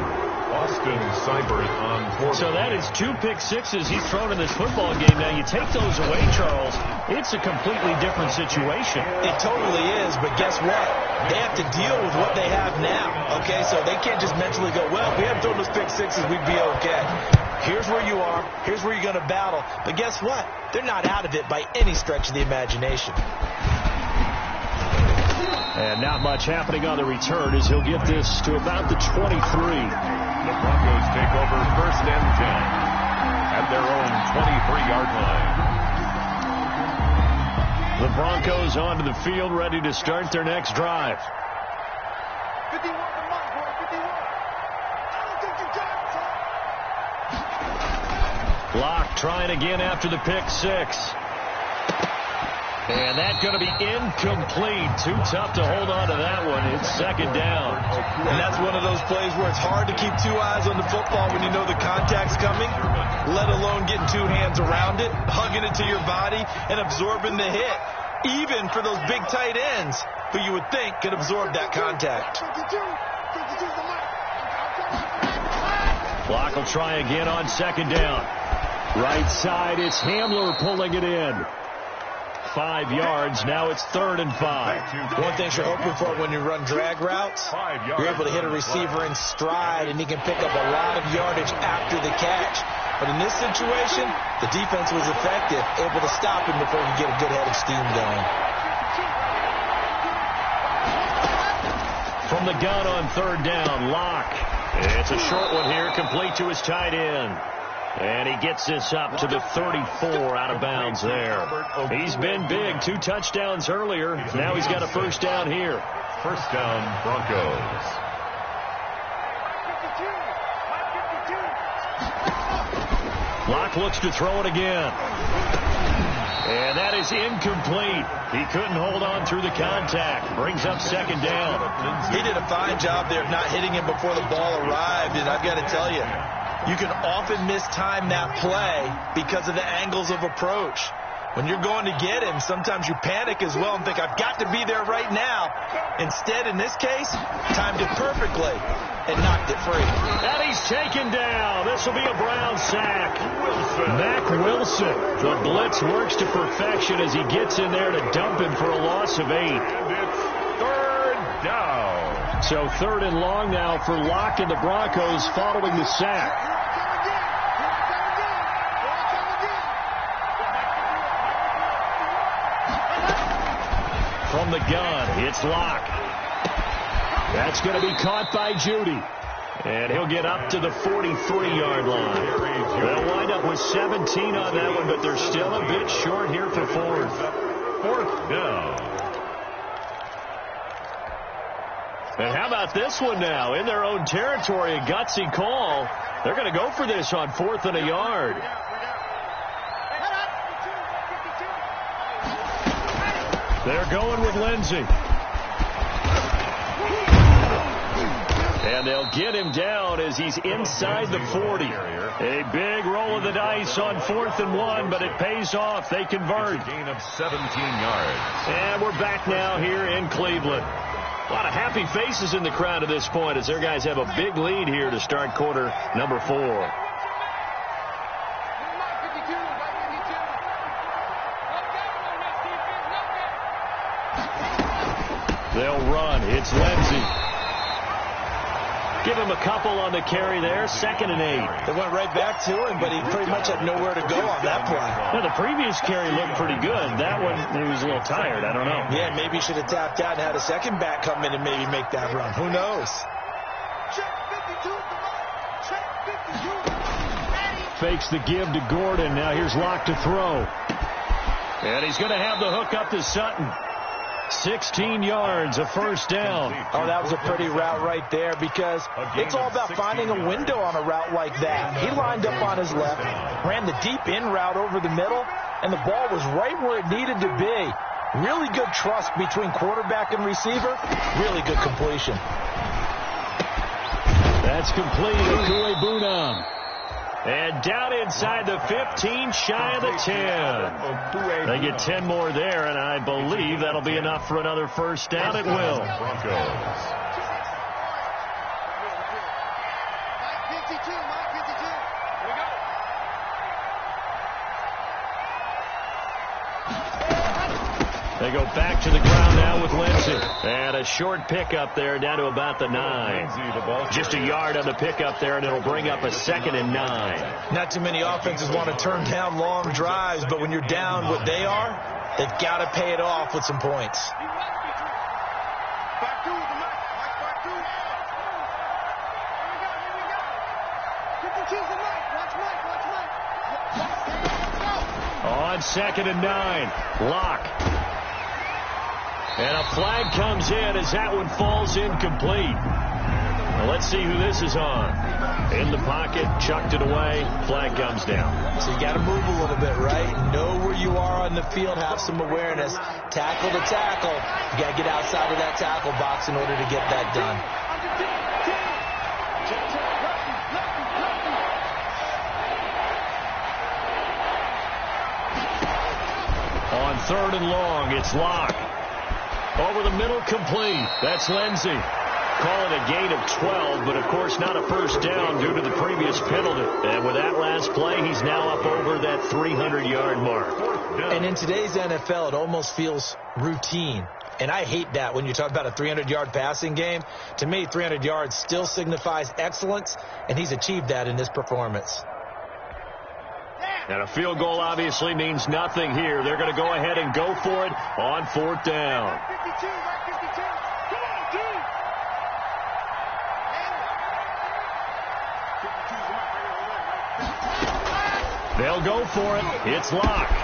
Austin Seibert on 4. So that is 2 pick sixes he's thrown in this football game. Now you take those away, Charles, it's a completely different situation. It totally is, but guess what? They have to deal with what they have now, okay? So they can't just mentally go, well, if we hadn't thrown those pick sixes, we'd be okay. Here's where you are. Here's where you're going to battle. But guess what? They're not out of it by any stretch of the imagination. And not much happening on the return as he'll get this to about the 23. The Broncos take over 1st and 10 at their own 23-yard line. The Broncos onto the field, ready to start their next drive. 51 to Mike, boy. 51. I don't think you got it, son. Locke trying again after the pick 6. And that's going to be incomplete. Too tough to hold on to that one. It's 2nd down. And that's one of those plays where it's hard to keep 2 eyes on the football when you know the contact's coming, let alone getting 2 hands around it, hugging it to your body, and absorbing the hit, even for those big tight ends who you would think could absorb that contact. Clock will try again on 2nd down. Right side, it's Hamler pulling it in. 5 yards. Now it's 3rd and 5. One thing you're hoping for when you run drag routes, you're able to hit a receiver in stride, and he can pick up a lot of yardage after the catch. But in this situation, the defense was effective, able to stop him before he could get a good head of steam going. From the gun on 3rd down, Locke. It's a short one here, complete to his tight end. And he gets this up to the 34 out of bounds there. He's been big. 2 touchdowns earlier. Now he's got a 1st down here. 1st down, Broncos. Locke looks to throw it again. And that is incomplete. He couldn't hold on through the contact. Brings up 2nd down. He did a fine job there of not hitting him before the ball arrived. And I've got to tell you, you can often mistime that play because of the angles of approach. When you're going to get him, sometimes you panic as well and think, I've got to be there right now. Instead, in this case, timed it perfectly and knocked it free. And he's taken down. This will be a Brown sack. Mack Wilson. The blitz works to perfection as he gets in there to dump him for a loss of 8. And it's 3rd down. So 3rd and long now for Locke and the Broncos following the sack. From the gun, it's Locke. That's going to be caught by Judy. And he'll get up to the 43-yard line. They'll wind up with 17 on that one, but they're still a bit short here for fourth. Fourth down. And how about this one now? In their own territory, a gutsy call. They're going to go for this on 4th and a yard. They're going with Lindsey. And they'll get him down as he's inside the 40. A big roll of the dice on 4th and 1, but it pays off. They convert. It's a gain of 17 yards. And we're back now here in Cleveland. A lot of happy faces in the crowd at this point as their guys have a big lead here to start quarter number 4. They'll run. It's Lindsey. Give him a couple on the carry there. 2nd and 8. They went right back to him, but he pretty much had nowhere to go on that play. Now, the previous carry looked pretty good. That one, he was a little tired. I don't know. Yeah, maybe he should have tapped out and had a second back come in and maybe make that run. Who knows? Fakes the give to Gordon. Now here's Locke to throw. And he's going to have the hook up to Sutton. 16 yards, a first down. Oh, that was a pretty route right there because it's all about finding a window on a route like that. He lined up on his left, ran the deep in route over the middle, and the ball was right where it needed to be. Really good trust between quarterback and receiver. Really good completion. That's complete. Okuebunam. And down inside the 15, shy of the 10. They get 10 more there, and I believe that'll be enough for another first down. It will. Broncos. They go back to the ground now with Lindsey. And a short pickup there down to about the 9. Just a yard on the pickup there, and it'll bring up a 2nd and 9. Not too many offenses want to turn down long drives, but when you're down what they are, they've got to pay it off with some points. On 2nd and 9, Locke. And a flag comes in as that one falls incomplete. Well, let's see who this is on. In the pocket, chucked it away, flag comes down. So you got to move a little bit, right? Know where you are on the field, have some awareness. Tackle to tackle. You got to get outside of that tackle box in order to get that done. On 3rd and long, it's Locke. Over the middle, complete. That's Lindsey. Call it a gain of 12, but of course not a first down due to the previous penalty. And with that last play, he's now up over that 300-yard mark. And in today's NFL, it almost feels routine. And I hate that when you talk about a 300-yard passing game. To me, 300 yards still signifies excellence, and he's achieved that in this performance. And a field goal obviously means nothing here. They're going to go ahead and go for it on 4th down. They'll go for it. It's Locke.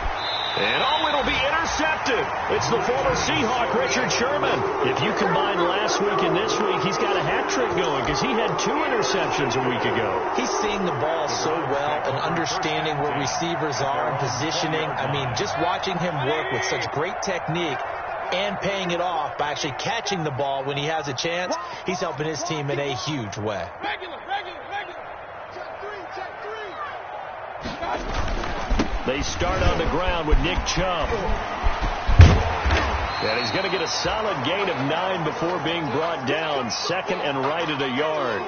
And oh, it'll be intercepted. It's the former Seahawk, Richard Sherman. If you combine last week and this week, he's got a hat trick going because he had 2 interceptions a week ago. He's seeing the ball so well and understanding where receivers are and positioning. I mean, just watching him work with such great technique and paying it off by actually catching the ball when he has a chance, he's helping his team in a huge way. They start on the ground with Nick Chubb. And he's going to get a solid gain of 9 before being brought down. 2nd and right at a yard.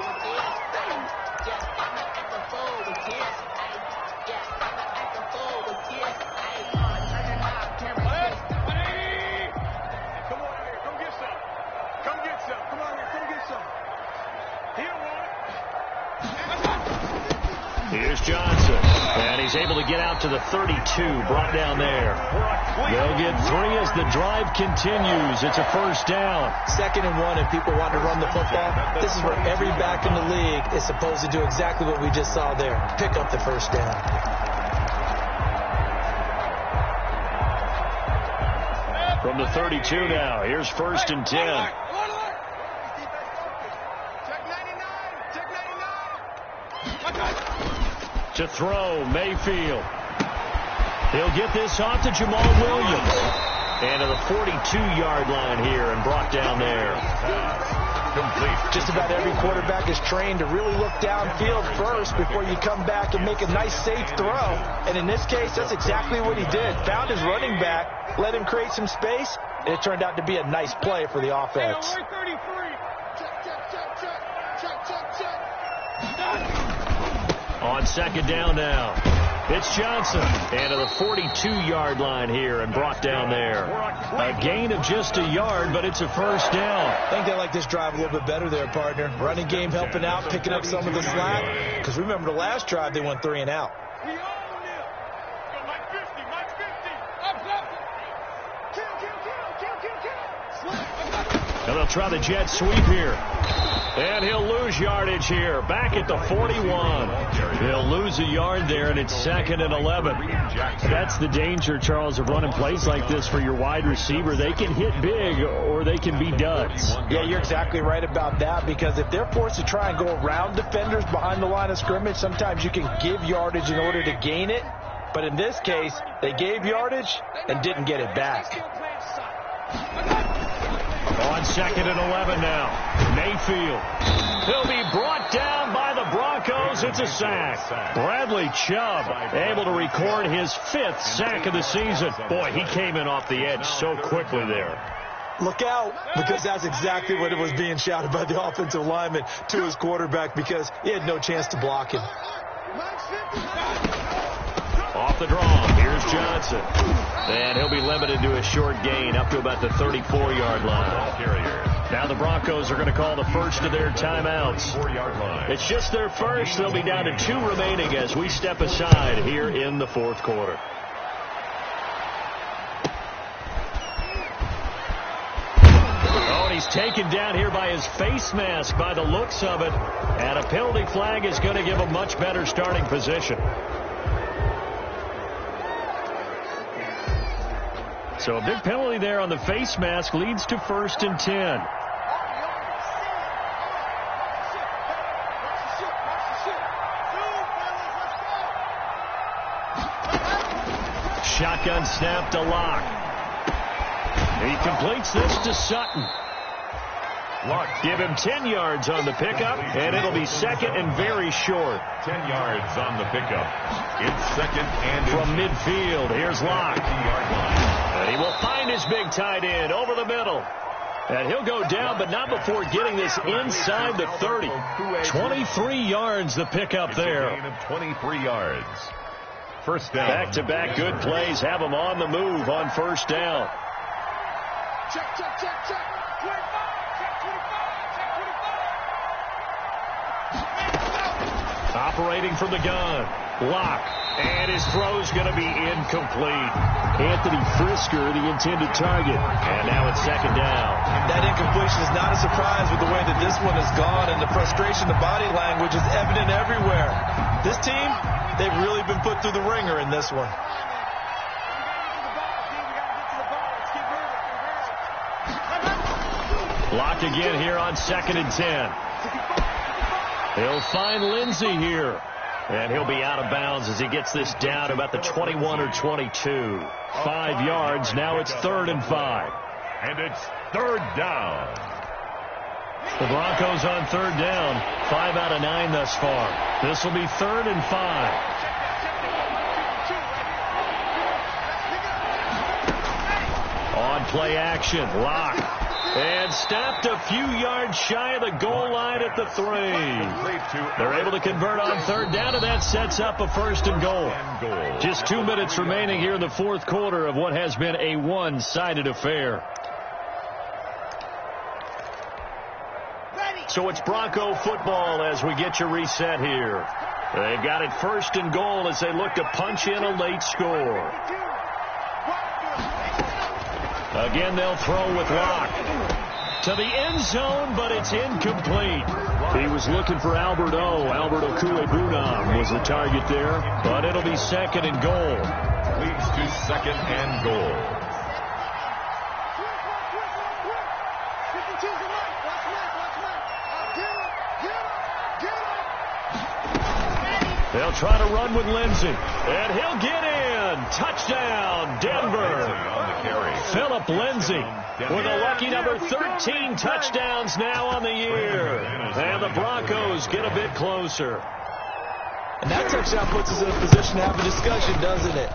Here's Johnson. And he's able to get out to the 32, brought down there. They'll get 3 as the drive continues. It's a first down. 2nd and 1, and people want to run the football. This is where every back in the league is supposed to do exactly what we just saw there. Pick up the first down. From the 32 now, here's 1st and 10. To throw, Mayfield. He'll get this off to Jamal Williams. And to the 42-yard line here and brought down there. Complete. Just about every quarterback is trained to really look downfield first before you come back and make a nice, safe throw. And in this case, that's exactly what he did. Found his running back, let him create some space, and it turned out to be a nice play for the offense. On 2nd down now, it's Johnson. And to the 42-yard line here and brought down there. A gain of just a yard, but it's a first down. I think they like this drive a little bit better there, partner. Running game helping out, picking up some of the slack. Because remember, the last drive they went 3 and out. And they'll try the jet sweep here. And he'll lose yardage here. Back at the 41. He'll lose a yard there, and it's 2nd and 11. That's the danger, Charles, of running plays like this for your wide receiver. They can hit big, or they can be duds. Yeah, you're exactly right about that, because if they're forced to try and go around defenders behind the line of scrimmage, sometimes you can give yardage in order to gain it. But in this case, they gave yardage and didn't get it back. On 2nd and 11 now, Mayfield. He'll be brought down by the Broncos. It's a sack. Bradley Chubb able to record his 5th sack of the season. Boy, he came in off the edge so quickly there. Look out, because that's exactly what it was being shouted by the offensive lineman to his quarterback, because he had no chance to block him. Off the draw, here's Johnson. And he'll be limited to a short gain up to about the 34-yard line. Now the Broncos are going to call the first of their timeouts. It's just their first. They'll be down to 2 remaining as we step aside here in the 4th quarter. Oh, and he's taken down here by his face mask by the looks of it. And a penalty flag is going to give a much better starting position. So a big penalty there on the face mask leads to 1st and 10. Shotgun snap to Locke. He completes this to Sutton. Locke, give him 10 yards on the pickup, and it'll be 2nd and very short. 10 yards on the pickup. It's 2nd and from midfield. Here's Locke. And he will find his big tight end over the middle. And he'll go down, but not before getting this inside the 30. 23 yards the pickup there. Gain of 23 yards. First down. Back-to-back good plays have him on the move on 1st down. Check. 25. Operating from the gun. Locke. And his throw's going to be incomplete. Anthony Frisker, the intended target. And now it's 2nd down. That incompletion is not a surprise with the way that this one has gone, and the frustration, the body language is evident everywhere. This team, they've really been put through the ringer in this one. Locke again here on 2nd and 10. He'll find Lindsey here. And he'll be out of bounds as he gets this down about the 21 or 22. 5 yards. Now it's 3rd and 5. And it's 3rd down. The Broncos on 3rd down. 5 out of 9 thus far. This will be 3rd and 5. On play action. Locke. And stopped a few yards shy of the goal line at the 3. They're able to convert on 3rd down, and that sets up a 1st and goal. Just 2 minutes remaining here in the 4th quarter of what has been a one-sided affair. So it's Bronco football as we get you reset here. They've got it 1st and goal as they look to punch in a late score. Again, they'll throw with Locke. To the end zone, but it's incomplete. He was looking for Alberto. Alberto Kuebunam was the target there, but it'll be 2nd and goal. Leads to 2nd and goal. They'll try to run with Lindsey, and he'll get in. Touchdown, Denver. Philip Lindsey with a lucky number 13 touchdowns now on the year. And the Broncos get a bit closer. And that touchdown puts us in a position to have a discussion, doesn't it?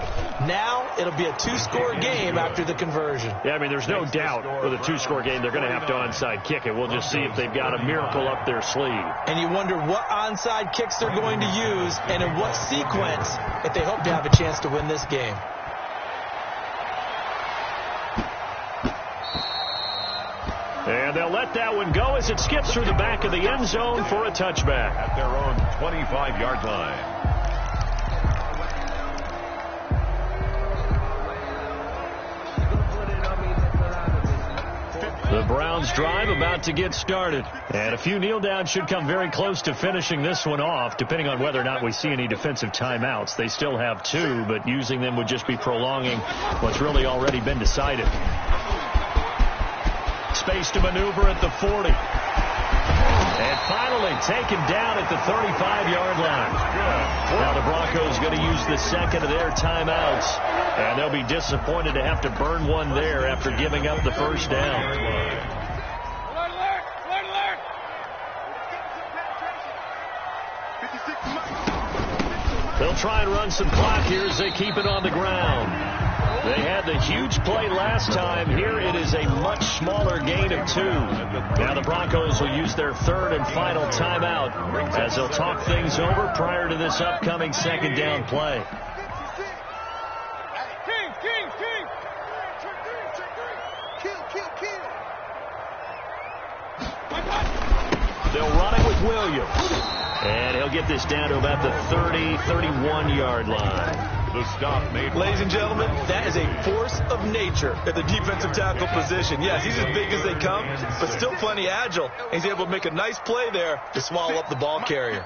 Now it'll be a 2-score game after the conversion. Yeah, I mean, there's no doubt with a 2-score game they're going to have to onside kick it. We'll just see if they've got a miracle up their sleeve. And you wonder what onside kicks they're going to use and in what sequence if they hope to have a chance to win this game. And they'll let that one go as it skips through the back of the end zone for a touchback. At their own 25-yard line. The Browns drive about to get started. And a few kneel downs should come very close to finishing this one off, depending on whether or not we see any defensive timeouts. They still have 2, but using them would just be prolonging what's really already been decided. Space to maneuver at the 40. And finally taken down at the 35-yard line. Now the Broncos going to use the 2nd of their timeouts. And they'll be disappointed to have to burn one there after giving up the 1st down. They'll try and run some clock here as they keep it on the ground. They had the huge play last time. Here it is a much smaller gain of 2. Now the Broncos will use their 3rd and final timeout as they'll talk things over prior to this upcoming 2nd down play. They'll run it with Williams. And he'll get this down to about the 30, 31-yard line. The stop made. Ladies and gentlemen, that is a force of nature at the defensive tackle position. Yes, he's as big as they come, but still plenty agile. He's able to make a nice play there to swallow up the ball carrier.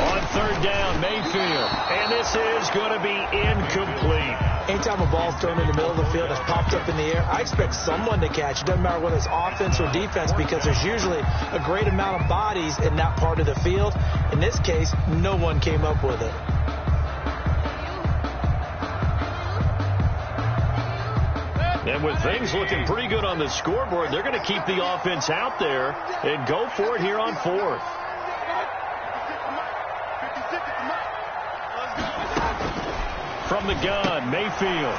On 3rd down, Mayfield. And this is going to be incomplete. Anytime a ball's thrown in the middle of the field, it's popped up in the air, I expect someone to catch. It doesn't matter whether it's offense or defense because there's usually a great amount of bodies in that part of the field. In this case, no one came up with it. And with things looking pretty good on the scoreboard, they're going to keep the offense out there and go for it here on 4th. From the gun, Mayfield.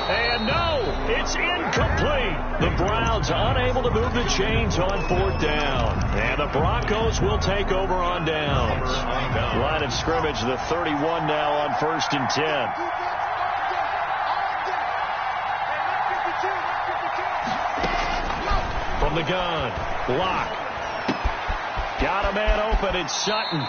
And no, it's incomplete. The Browns unable to move the chains on 4th down. And the Broncos will take over on downs. Line of scrimmage, the 31 now on 1st and 10. From the gun, Locke. Got a man open, it's Sutton.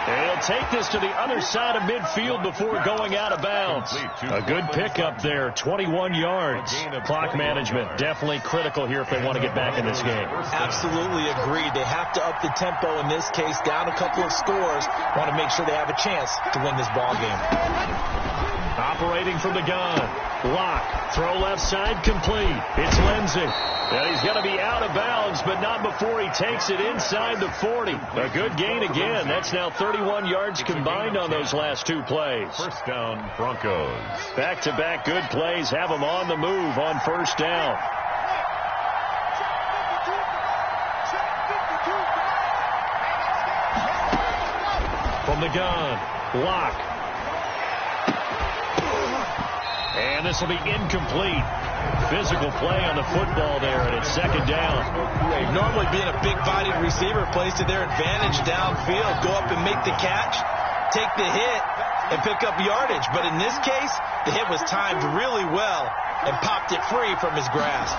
And he'll take this to the other side of midfield before going out of bounds. A good pickup there, 21 yards. Clock management definitely critical here if they want to get back in this game. Absolutely agreed. They have to up the tempo in this case, down a couple of scores. Want to make sure they have a chance to win this ball game. Operating from the gun. Locke. Throw left side complete. It's Lindsey. And he's going to be out of bounds, but not before he takes it inside the 40. A good gain again. That's now 31 yards combined on those last 2 plays. 1st down, Broncos. Back-to-back good plays have them on the move on 1st down. From the gun, Locke. And this will be incomplete. Physical play on the football there, and it's 2nd down. Normally being a big-bodied receiver plays to their advantage downfield. Go up and make the catch, take the hit, and pick up yardage. But in this case, the hit was timed really well and popped it free from his grasp.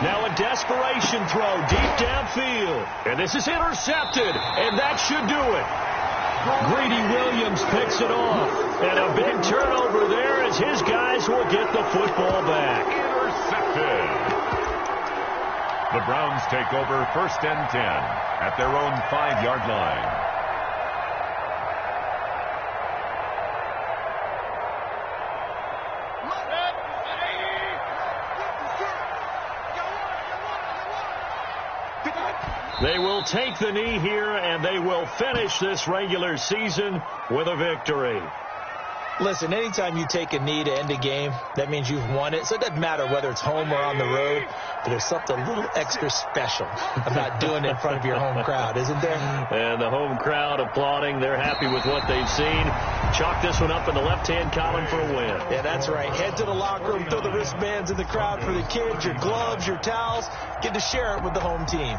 Now a desperation throw deep downfield. And this is intercepted, and that should do it. Greedy Williams picks it off. And a big turnover there as his guys will get the football back. Intercepted. The Browns take over 1st and 10 at their own 5-yard line. They will take the knee here, and they will finish this regular season with a victory. Listen, anytime you take a knee to end a game, that means you've won it. So it doesn't matter whether it's home or on the road, but there's something a little extra special about doing it in front of your home crowd, isn't there? And the home crowd applauding. They're happy with what they've seen. Chalk this one up in the left-hand column for a win. Yeah, that's right. Head to the locker room, throw the wristbands in the crowd for the kids, your gloves, your towels. Get to share it with the home team.